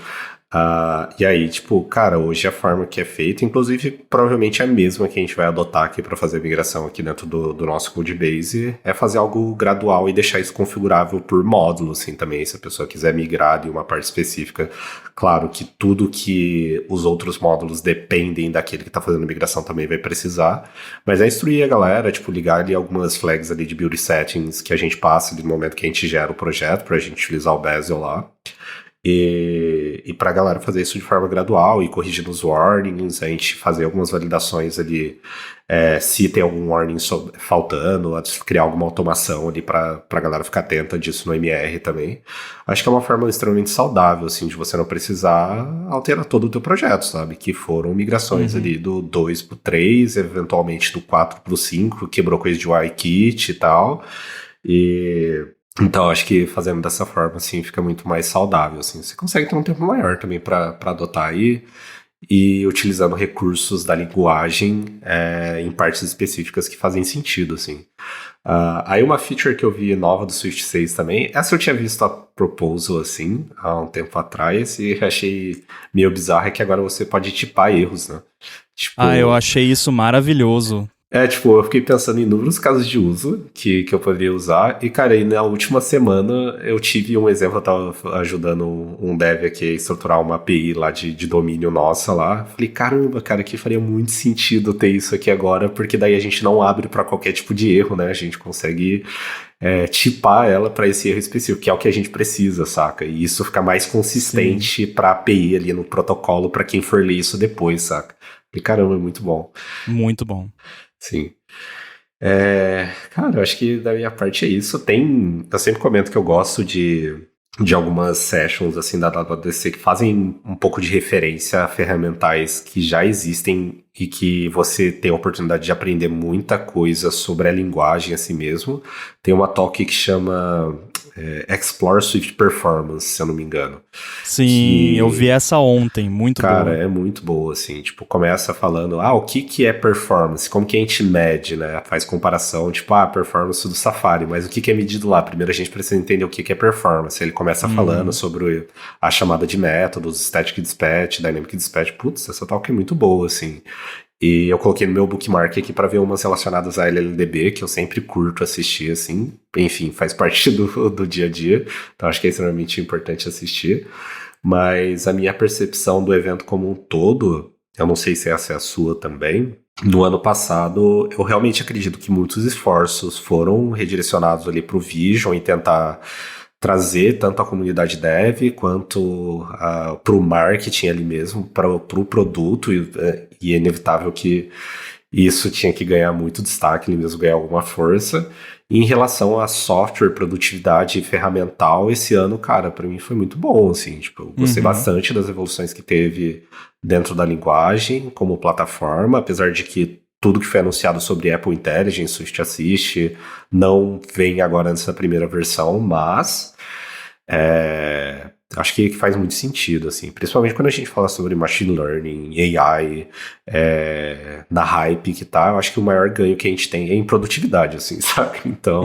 E aí, tipo, cara, hoje a forma que é feita, inclusive, provavelmente é a mesma que a gente vai adotar aqui para fazer a migração aqui dentro do nosso Codebase, é fazer algo gradual e deixar isso configurável por módulo, assim, também, se a pessoa quiser migrar de uma parte específica. Claro que tudo que os outros módulos dependem daquele que está fazendo a migração também vai precisar, mas é instruir a galera, tipo, ligar ali algumas flags ali de build settings que a gente passa no momento que a gente gera o projeto, pra gente utilizar o Bezel lá. E pra galera fazer isso de forma gradual e corrigindo os warnings, a gente fazer algumas validações ali, se tem algum warning faltando, criar alguma automação ali pra galera ficar atenta disso no MR também. Acho que é uma forma extremamente saudável, assim, de você não precisar alterar todo o teu projeto, sabe? Que foram migrações ali do 2 pro 3, eventualmente do 4 pro 5, quebrou coisa de UIKit e tal, então, acho que fazendo dessa forma, assim, fica muito mais saudável, assim. Você consegue ter um tempo maior também para adotar aí, e utilizando recursos da linguagem em partes específicas que fazem sentido, assim. Aí uma feature que eu vi nova do Swift 6 também, essa eu tinha visto a proposal, assim, há um tempo atrás, e achei meio bizarro, é que agora você pode tipar erros, né? Tipo, eu achei isso maravilhoso. Tipo, eu fiquei pensando em inúmeros casos de uso que eu poderia usar. E, cara, aí na última semana eu tive um exemplo, eu tava ajudando um dev aqui a estruturar uma API lá de domínio nossa lá. Falei, caramba, cara, que faria muito sentido ter isso aqui agora, porque daí a gente não abre para qualquer tipo de erro, né? A gente consegue tipar ela para esse erro específico, que é o que a gente precisa, saca? E isso fica mais consistente para API ali no protocolo para quem for ler isso depois, saca? E caramba, é muito bom. Muito bom. Sim. Cara, eu acho que da minha parte é isso. Eu sempre comento que eu gosto de algumas sessions assim da WWDC que fazem um pouco de referência a ferramentais que já existem e que você tem a oportunidade de aprender muita coisa sobre a linguagem assim mesmo. Tem uma talk que chama Explore Swift Performance, se eu não me engano. Sim, eu vi essa ontem, muito boa. Cara, é muito boa, assim, tipo, começa falando, o que é performance, como que a gente mede, né, faz comparação, tipo, a performance do Safari, mas o que é medido lá? Primeiro a gente precisa entender o que é performance, ele começa falando sobre a chamada de métodos, Static Dispatch, Dynamic Dispatch, putz, essa talk é muito boa, assim. E eu coloquei no meu bookmark aqui para ver umas relacionadas a LLDB, que eu sempre curto assistir, assim. Enfim, faz parte do dia a dia. Então acho que é extremamente importante assistir. Mas a minha percepção do evento como um todo, eu não sei se essa é a sua também. No ano passado, eu realmente acredito que muitos esforços foram redirecionados ali para o Vision e tentar trazer tanto a comunidade dev quanto para o marketing ali mesmo, para o produto, e é inevitável que isso tinha que ganhar muito destaque, ele mesmo ganhar alguma força. E em relação a software, produtividade e ferramental, esse ano, cara, para mim foi muito bom, assim, tipo, eu gostei bastante das evoluções que teve dentro da linguagem como plataforma, apesar de que tudo que foi anunciado sobre Apple Intelligence, Swift Assist, não vem agora nessa primeira versão, mas acho que faz muito sentido, assim, principalmente quando a gente fala sobre machine learning, AI, na hype que tá, eu acho que o maior ganho que a gente tem é em produtividade, assim, sabe? Então,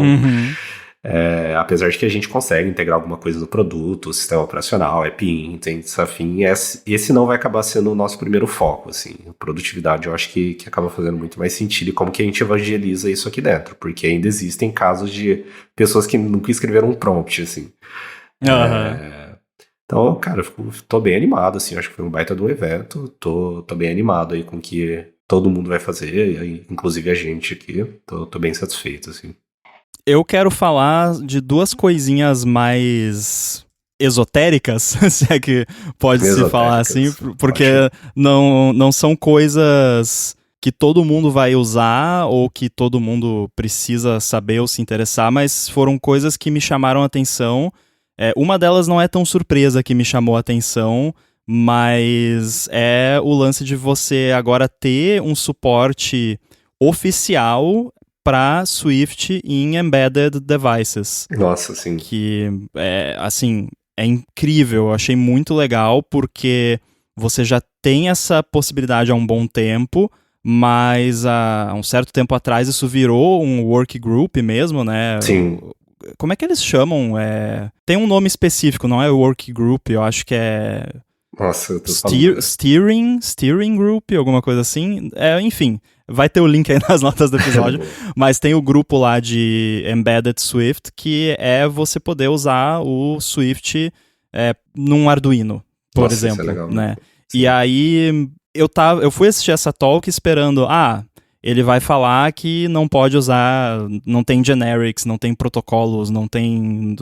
apesar de que a gente consegue integrar alguma coisa do produto, sistema operacional, API, afim, esse não vai acabar sendo o nosso primeiro foco, assim. Produtividade eu acho que acaba fazendo muito mais sentido, e como que a gente evangeliza isso aqui dentro, porque ainda existem casos de pessoas que nunca escreveram um prompt, assim. Então, cara, tô bem animado, assim, acho que foi um baita do evento, tô bem animado aí com o que todo mundo vai fazer, inclusive a gente aqui, tô bem satisfeito, assim. Eu quero falar de duas coisinhas mais esotéricas, se é que pode-se falar assim, porque não são coisas que todo mundo vai usar ou que todo mundo precisa saber ou se interessar, mas foram coisas que me chamaram a atenção. Uma delas não é tão surpresa que me chamou a atenção, mas é o lance de você agora ter um suporte oficial para Swift em embedded devices. Nossa, sim. Que é incrível, eu achei muito legal, porque você já tem essa possibilidade há um bom tempo, mas há um certo tempo atrás isso virou um work group mesmo, né? Sim. Como é que eles chamam? Tem um nome específico, não é work group, eu acho que é... Nossa, eu tô Steering Group, alguma coisa assim. Enfim, vai ter o link aí nas notas do episódio. Mas tem o grupo lá de Embedded Swift, que é você poder usar o Swift num Arduino, por exemplo. Isso é legal, né? E aí, eu fui assistir essa talk esperando... ele vai falar que não pode usar, não tem generics, não tem protocolos, não tem...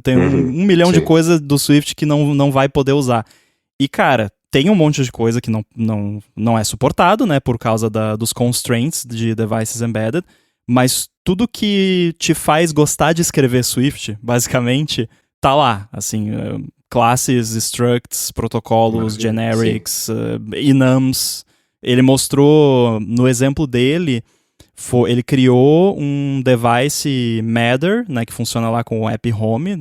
Tem um milhão de coisas do Swift que não vai poder usar. E, cara, tem um monte de coisa que não é suportado, né, por causa dos constraints de devices embedded, mas tudo que te faz gostar de escrever Swift, basicamente, tá lá, assim, classes, structs, protocolos, generics, enums. Ele mostrou, no exemplo dele, ele criou um device Matter, né, que funciona lá com o app Home,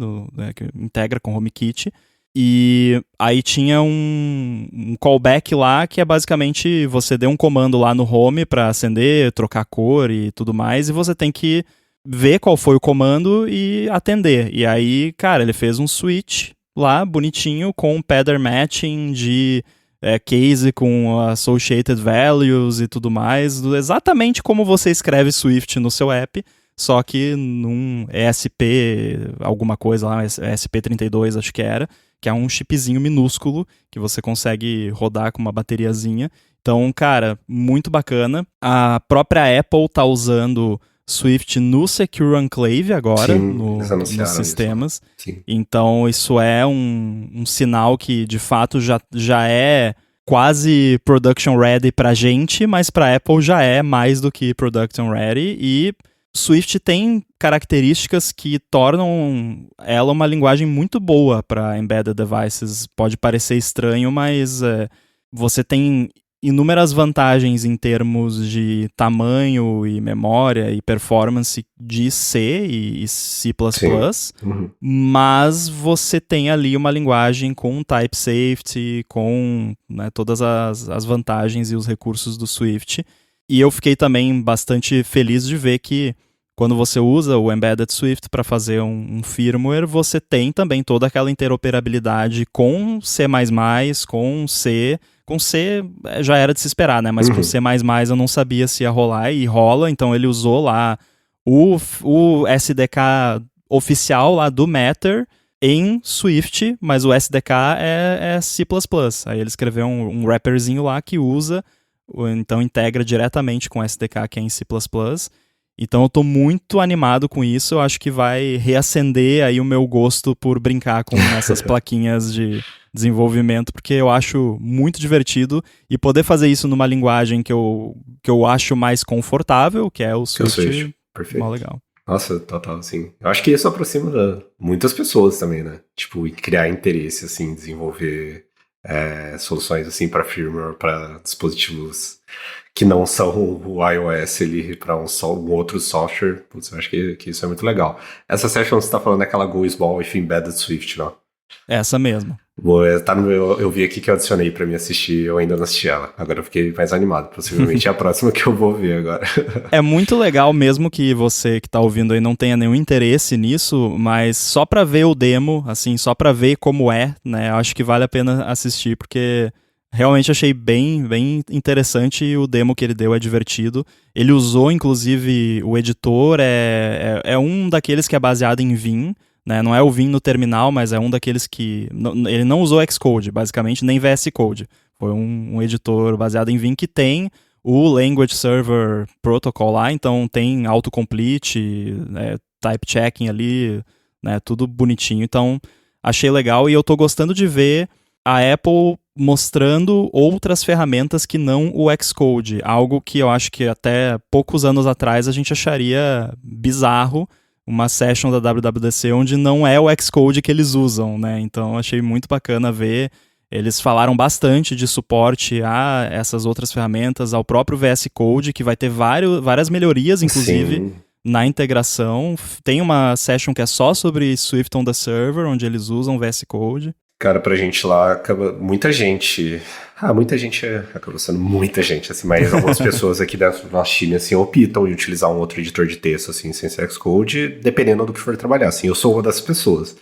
que integra com o HomeKit, e aí tinha um callback lá que é basicamente você deu um comando lá no Home para acender, trocar cor e tudo mais, e você tem que ver qual foi o comando e atender. E aí, cara, ele fez um switch lá, bonitinho, com pattern matching de case com associated values e tudo mais, exatamente como você escreve Swift no seu app, só que num ESP alguma coisa lá, ESP32 acho que é um chipzinho minúsculo que você consegue rodar com uma bateriazinha. Então, cara, muito bacana. A própria Apple tá usando Swift no Secure Enclave agora, nos sistemas. Então, isso é um sinal que, de fato, já é quase production ready pra gente, mas pra Apple já é mais do que production ready. E Swift tem características que tornam ela uma linguagem muito boa para embedded devices. Pode parecer estranho, mas você tem inúmeras vantagens em termos de tamanho e memória e performance de C e C++, mas você tem ali uma linguagem com type safety, com, né, todas as vantagens e os recursos do Swift. E eu fiquei também bastante feliz de ver que quando você usa o Embedded Swift para fazer um firmware, você tem também toda aquela interoperabilidade com C++, com C. Com C já era de se esperar, né? Mas com C++ eu não sabia se ia rolar, e rola. Então ele usou lá o SDK oficial lá do Matter em Swift, mas o SDK é C++. Aí ele escreveu um wrapperzinho lá que usa, então integra diretamente com o SDK que é em C++. Então eu tô muito animado com isso, eu acho que vai reacender aí o meu gosto por brincar com essas plaquinhas de desenvolvimento, porque eu acho muito divertido, e poder fazer isso numa linguagem que eu acho mais confortável, que é o Swift, perfeito. Legal. Nossa, total, assim. Eu acho que isso aproxima muitas pessoas também, né? Tipo, criar interesse, assim, desenvolver soluções, assim, para firmware, para dispositivos que não são o iOS ali para um outro software. Putz, eu acho que isso é muito legal. Essa session você tá falando daquela Go Small with Embedded Swift, não? Essa mesmo. Eu vi aqui que eu adicionei pra mim assistir, eu ainda não assisti ela. Agora eu fiquei mais animado, possivelmente é a próxima que eu vou ver agora. É muito legal mesmo que você que tá ouvindo aí não tenha nenhum interesse nisso, mas só pra ver o demo, assim, só pra ver como é, né, acho que vale a pena assistir, porque realmente achei bem, bem interessante e o demo que ele deu é divertido. Ele usou, inclusive, o editor, é um daqueles que é baseado em Vim, né? Não é o Vim no terminal, mas é um daqueles que... Ele não usou Xcode, basicamente, nem VS Code. Foi um editor baseado em Vim que tem o Language Server Protocol lá, então tem autocomplete, type checking ali, né? Tudo bonitinho. Então, achei legal e eu tô gostando de ver a Apple mostrando outras ferramentas que não o Xcode. Algo que eu acho que até poucos anos atrás a gente acharia bizarro, uma session da WWDC onde não é o Xcode que eles usam, né? Então achei muito bacana ver. Eles falaram bastante de suporte a essas outras ferramentas, ao próprio VS Code, que vai ter várias melhorias, inclusive, Sim. na integração. Tem uma session que é só sobre Swift on the Server, onde eles usam VS Code. Cara, pra gente lá, muita gente acabou sendo muita gente, assim, mas algumas pessoas aqui da nossa time, assim, optam em utilizar um outro editor de texto, assim, sem ser Xcode, dependendo do que for trabalhar, assim, eu sou uma das pessoas.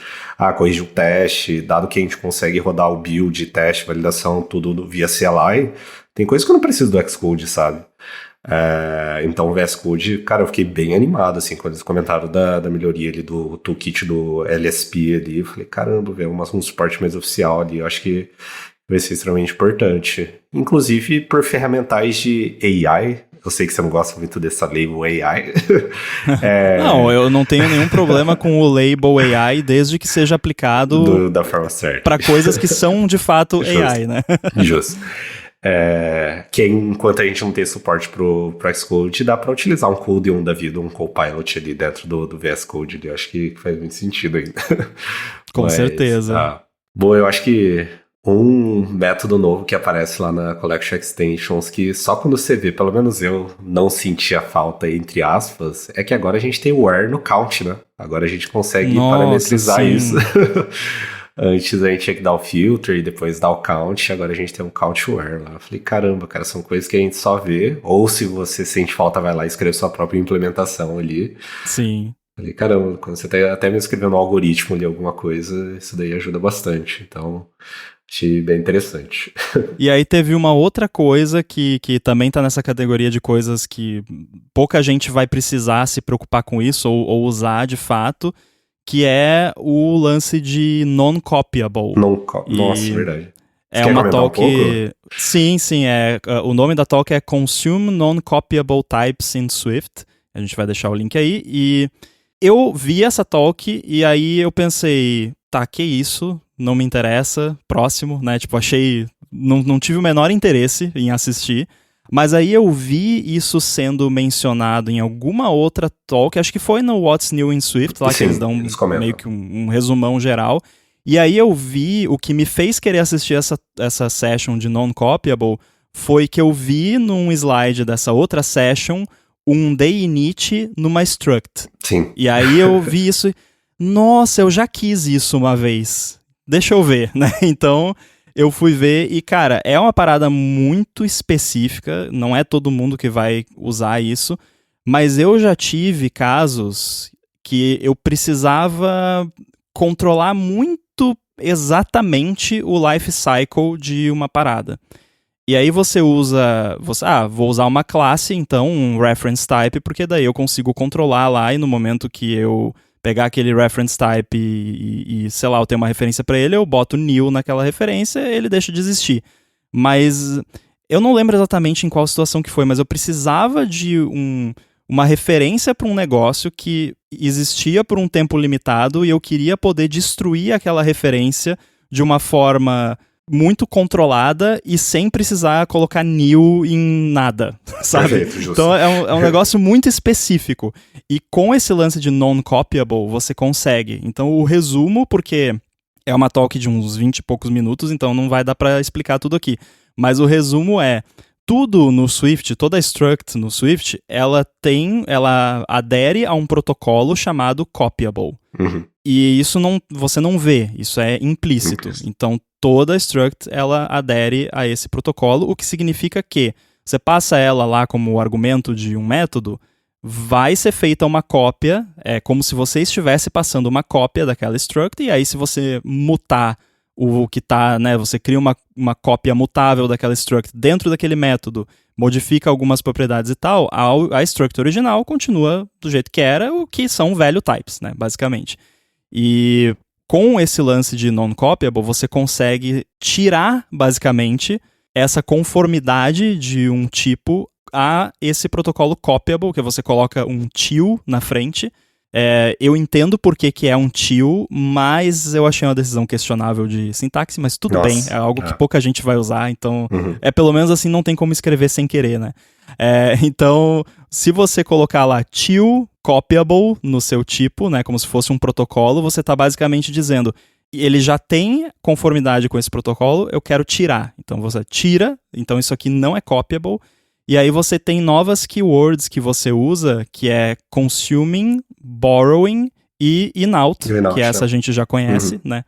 Corrigir um teste, dado que a gente consegue rodar o build, teste, validação, tudo via CLI, tem coisa que eu não preciso do Xcode, sabe? Então o VS Code, cara, eu fiquei bem animado, assim, quando eles comentaram da melhoria ali do toolkit do LSP ali, eu falei, caramba, velho, um suporte mais oficial ali, eu acho que vai ser extremamente importante. Inclusive por ferramentais de AI, eu sei que você não gosta muito dessa label AI. Não, eu não tenho nenhum problema com o label AI, desde que seja aplicado da forma certa. Para coisas que são de fato AI, né? Justo. Que enquanto a gente não tem suporte pro Xcode, dá para utilizar um Code da vida, um Copilot ali dentro do VS Code. Eu acho que faz muito sentido ainda. Com certeza. Bom, eu acho que um método novo que aparece lá na Collection Extensions, que só quando você vê, pelo menos eu não senti a falta, entre aspas, é que agora a gente tem o where no count, né? Agora a gente consegue parametrizar isso. Antes a gente tinha que dar o filter e depois dar o count, agora a gente tem um count where lá. Eu falei, caramba, cara, são coisas que a gente só vê, ou se você sente falta, vai lá e escreve sua própria implementação ali. Sim. Falei, caramba, quando você tá até mesmo escrevendo um algoritmo ali, alguma coisa, isso daí ajuda bastante. Então, achei bem interessante. E aí teve uma outra coisa que também tá nessa categoria de coisas que pouca gente vai precisar se preocupar com isso ou usar de fato, que é o lance de non-copyable. Nossa, verdade. É uma talk... Sim, o nome da talk é Consume Non-Copyable Types in Swift. A gente vai deixar o link aí. E eu vi essa talk e aí eu pensei, tá, que isso? Não me interessa, próximo, né? Tipo, achei... Não tive o menor interesse em assistir. Mas aí eu vi isso sendo mencionado em alguma outra talk, acho que foi no What's New in Swift, lá. Sim, que eles dão meio que um resumão geral. E aí eu vi, o que me fez querer assistir essa session de non-copyable foi que eu vi num slide dessa outra session um day init numa struct. Sim. E aí eu vi isso e, nossa, eu já quis isso uma vez. Deixa eu ver, né? Então... eu fui ver e, cara, é uma parada muito específica, não é todo mundo que vai usar isso, mas eu já tive casos que eu precisava controlar muito exatamente o life cycle de uma parada. E aí vou usar uma classe, então, um reference type, porque daí eu consigo controlar lá e no momento que eu pegar aquele reference type e sei lá, eu tenho uma referência para ele, eu boto new naquela referência, ele deixa de existir. Mas eu não lembro exatamente em qual situação que foi, mas eu precisava de uma referência para um negócio que existia por um tempo limitado e eu queria poder destruir aquela referência de uma forma muito controlada e sem precisar colocar new em nada, sabe? Perfeito, então é um negócio muito específico. E com esse lance de non-copyable, você consegue. Então o resumo, porque é uma talk de uns 20 e poucos minutos, então não vai dar para explicar tudo aqui. Mas o resumo é, tudo no Swift, toda struct no Swift, ela adere a um protocolo chamado copyable. E isso você não vê, isso é implícito. Então, toda struct, ela adere a esse protocolo, o que significa que você passa ela lá como argumento de um método, vai ser feita uma cópia, é como se você estivesse passando uma cópia daquela struct, e aí se você mutar o que tá, né, você cria uma cópia mutável daquela struct dentro daquele método, modifica algumas propriedades e tal, a struct original continua do jeito que era, o que são value types, né, basicamente. E com esse lance de non-copyable, você consegue tirar, basicamente, essa conformidade de um tipo a esse protocolo copyable, que você coloca um till na frente. Eu entendo por que é um till, mas eu achei uma decisão questionável de sintaxe, mas tudo bem, é algo que pouca gente vai usar, então pelo menos assim não tem como escrever sem querer, né? Então, se você colocar lá till copyable no seu tipo, né, como se fosse um protocolo, você está basicamente dizendo, ele já tem conformidade com esse protocolo, eu quero tirar. Então você tira, então isso aqui não é copyable. E aí você tem novas keywords que você usa, que é consuming, borrowing e inout, que essa a gente já conhece, né?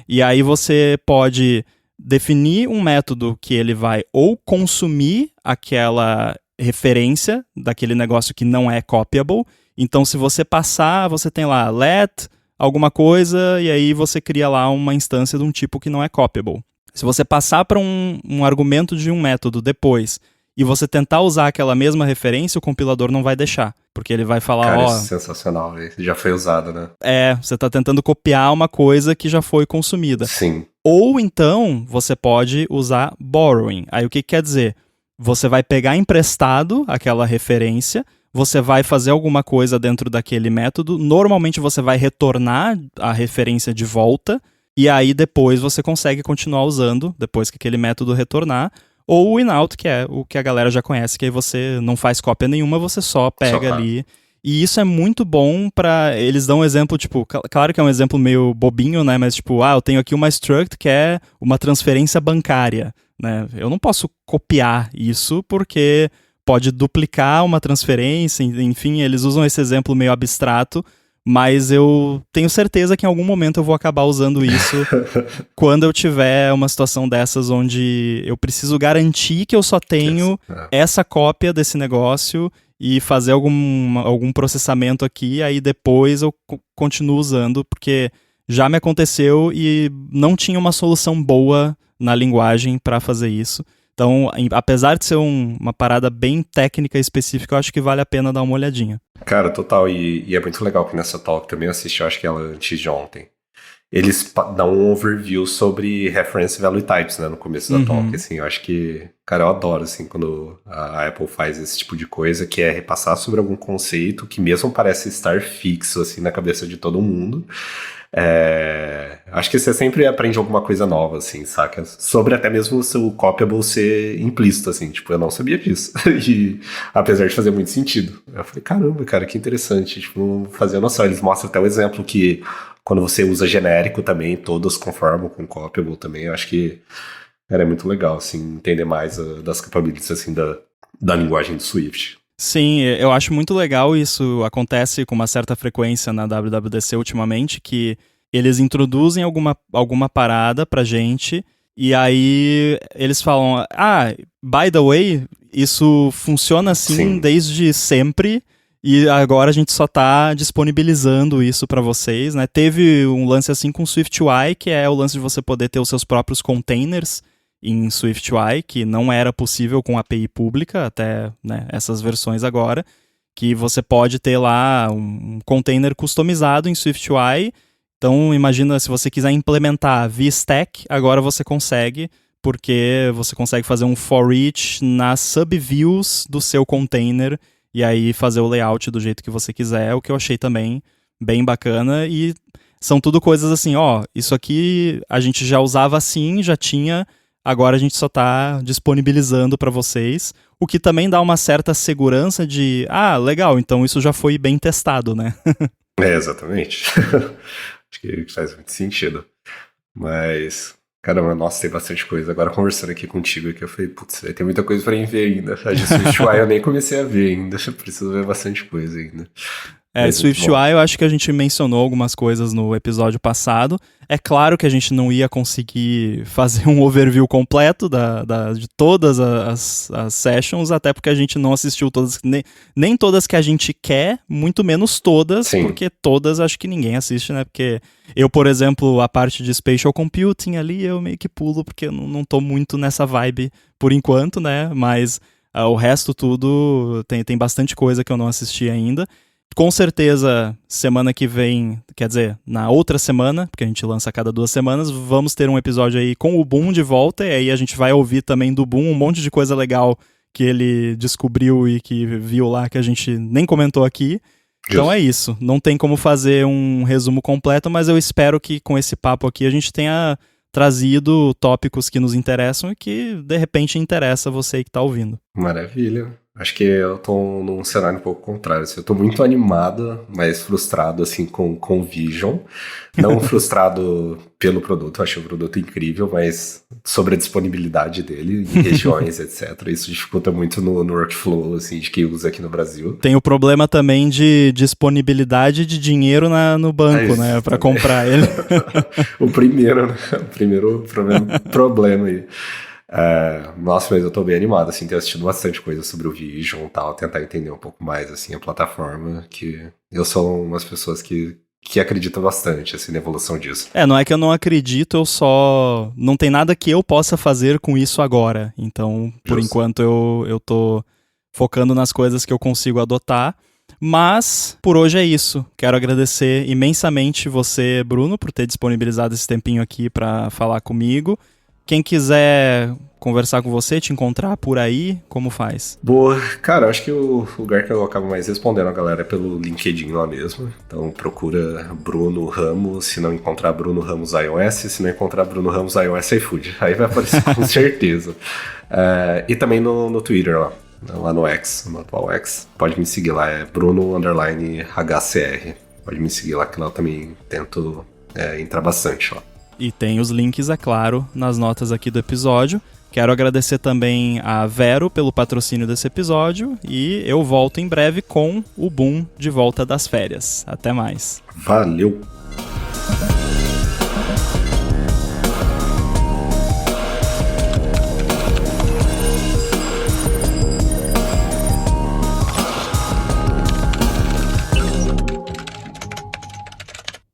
E aí você pode definir um método que ele vai ou consumir aquela referência daquele negócio que não é copyable. Então se você passar, você tem lá let alguma coisa e aí você cria lá uma instância de um tipo que não é copyable. Se você passar para um argumento de um método depois e você tentar usar aquela mesma referência, o compilador não vai deixar. Porque ele vai falar, cara, isso é sensacional, já foi usado, né? Você está tentando copiar uma coisa que já foi consumida. Sim. Ou então, você pode usar borrowing. Aí o que quer dizer? Você vai pegar emprestado aquela referência, você vai fazer alguma coisa dentro daquele método, normalmente você vai retornar a referência de volta, e aí depois você consegue continuar usando, depois que aquele método retornar, ou o inout, que é o que a galera já conhece, que aí você não faz cópia nenhuma, você só pega ali. E isso é muito bom pra... Eles dão um exemplo, tipo... Claro que é um exemplo meio bobinho, né? Mas tipo, eu tenho aqui uma struct que é uma transferência bancária, né? Eu não posso copiar isso porque pode duplicar uma transferência, enfim, eles usam esse exemplo meio abstrato, mas eu tenho certeza que em algum momento eu vou acabar usando isso quando eu tiver uma situação dessas onde eu preciso garantir que eu só tenho essa cópia desse negócio e fazer algum processamento aqui, aí depois eu continuo usando, porque já me aconteceu e não tinha uma solução boa na linguagem para fazer isso. Então, apesar de ser uma parada bem técnica e específica, eu acho que vale a pena dar uma olhadinha. Cara, total. E é muito legal que nessa talk também eu assisti, eu acho que ela antes de ontem. Eles dão um overview sobre reference value types, né, no começo da talk, assim, eu acho que, cara, eu adoro, assim, quando a Apple faz esse tipo de coisa, que é repassar sobre algum conceito que mesmo parece estar fixo, assim, na cabeça de todo mundo. Acho que você sempre aprende alguma coisa nova, assim, saca? Sobre até mesmo o seu copyable ser implícito, assim, tipo, eu não sabia disso. E apesar de fazer muito sentido. Eu falei, caramba, cara, que interessante, tipo, não fazia noção. Eles mostram até o exemplo que quando você usa genérico também, todos conformam com copyable também. Eu acho que é muito legal, assim, entender mais das capabilities, assim, da linguagem do Swift. Sim, eu acho muito legal isso. Acontece com uma certa frequência na WWDC ultimamente, que eles introduzem alguma parada pra gente, e aí eles falam, by the way, isso funciona assim desde sempre, e agora a gente só tá disponibilizando isso para vocês, né? Teve um lance assim com SwiftUI, que é o lance de você poder ter os seus próprios containers em SwiftUI, que não era possível com API pública até, né, essas versões agora, que você pode ter lá um container customizado em SwiftUI. Então imagina, se você quiser implementar VStack, agora você consegue, porque você consegue fazer um for each nas subviews do seu container e aí fazer o layout do jeito que você quiser, o que eu achei também bem bacana. E são tudo coisas assim, isso aqui a gente já usava assim, já tinha, agora a gente só está disponibilizando para vocês, o que também dá uma certa segurança de, legal, então isso já foi bem testado, né? Exatamente. Acho que faz muito sentido. Mas, Caramba, nossa, tem bastante coisa. Agora conversando aqui contigo, que eu falei, putz, tem muita coisa pra ver ainda. A de SwiftUI eu nem comecei a ver ainda. Preciso ver bastante coisa ainda. SwiftUI eu acho que a gente mencionou algumas coisas no episódio passado. É claro que a gente não ia conseguir fazer um overview completo de todas as sessions, até porque a gente não assistiu todas, nem todas que a gente quer, muito menos todas, Sim. Porque todas acho que ninguém assiste, né? Porque eu, por exemplo, a parte de Spatial Computing ali, eu meio que pulo, porque eu não tô muito nessa vibe por enquanto, né? Mas o resto tudo, tem bastante coisa que eu não assisti ainda. Com certeza, semana que vem, quer dizer, na outra semana, porque a gente lança a cada 2 semanas, vamos ter um episódio aí com o Boom de volta, e aí a gente vai ouvir também do Boom um monte de coisa legal que ele descobriu e que viu lá que a gente nem comentou aqui. Então é isso, não tem como fazer um resumo completo, mas eu espero que com esse papo aqui a gente tenha trazido tópicos que nos interessam e que de repente interessa você que está ouvindo. Maravilha. Acho que eu tô num cenário um pouco contrário. Assim, eu tô muito animado, mas frustrado assim, com o Vision. Não frustrado pelo produto, eu acho o produto incrível, mas sobre a disponibilidade dele em regiões, etc. Isso dificulta muito no workflow assim, de quem usa aqui no Brasil. Tem o problema também de disponibilidade de dinheiro no banco, né? Pra comprar ele. O primeiro problema aí. Nossa, mas eu tô bem animado, assim, ter assistido bastante coisa sobre o Vision e tal, tentar entender um pouco mais, assim, a plataforma, que eu sou umas pessoas que acreditam bastante, assim, na evolução disso. Não é que eu não acredito, eu só... Não tem nada que eu possa fazer com isso agora, então, por enquanto, eu tô focando nas coisas que eu consigo adotar, mas por hoje é isso. Quero agradecer imensamente você, Bruno, por ter disponibilizado esse tempinho aqui pra falar comigo. Quem quiser conversar com você, te encontrar por aí, como faz? Boa, cara, acho que o lugar que eu acabo mais respondendo a galera é pelo LinkedIn lá mesmo. Então procura Bruno Ramos, se não encontrar Bruno Ramos iOS, se não encontrar Bruno Ramos iOS iFood. Aí vai aparecer com certeza. E também no Twitter lá no X, no atual X. Pode me seguir lá, é Bruno_HCR. Pode me seguir lá, que lá eu também tento entrar bastante lá. E tem os links, é claro, nas notas aqui do episódio. Quero agradecer também a Vero pelo patrocínio desse episódio e eu volto em breve com o Boom de volta das férias. Até mais. Valeu!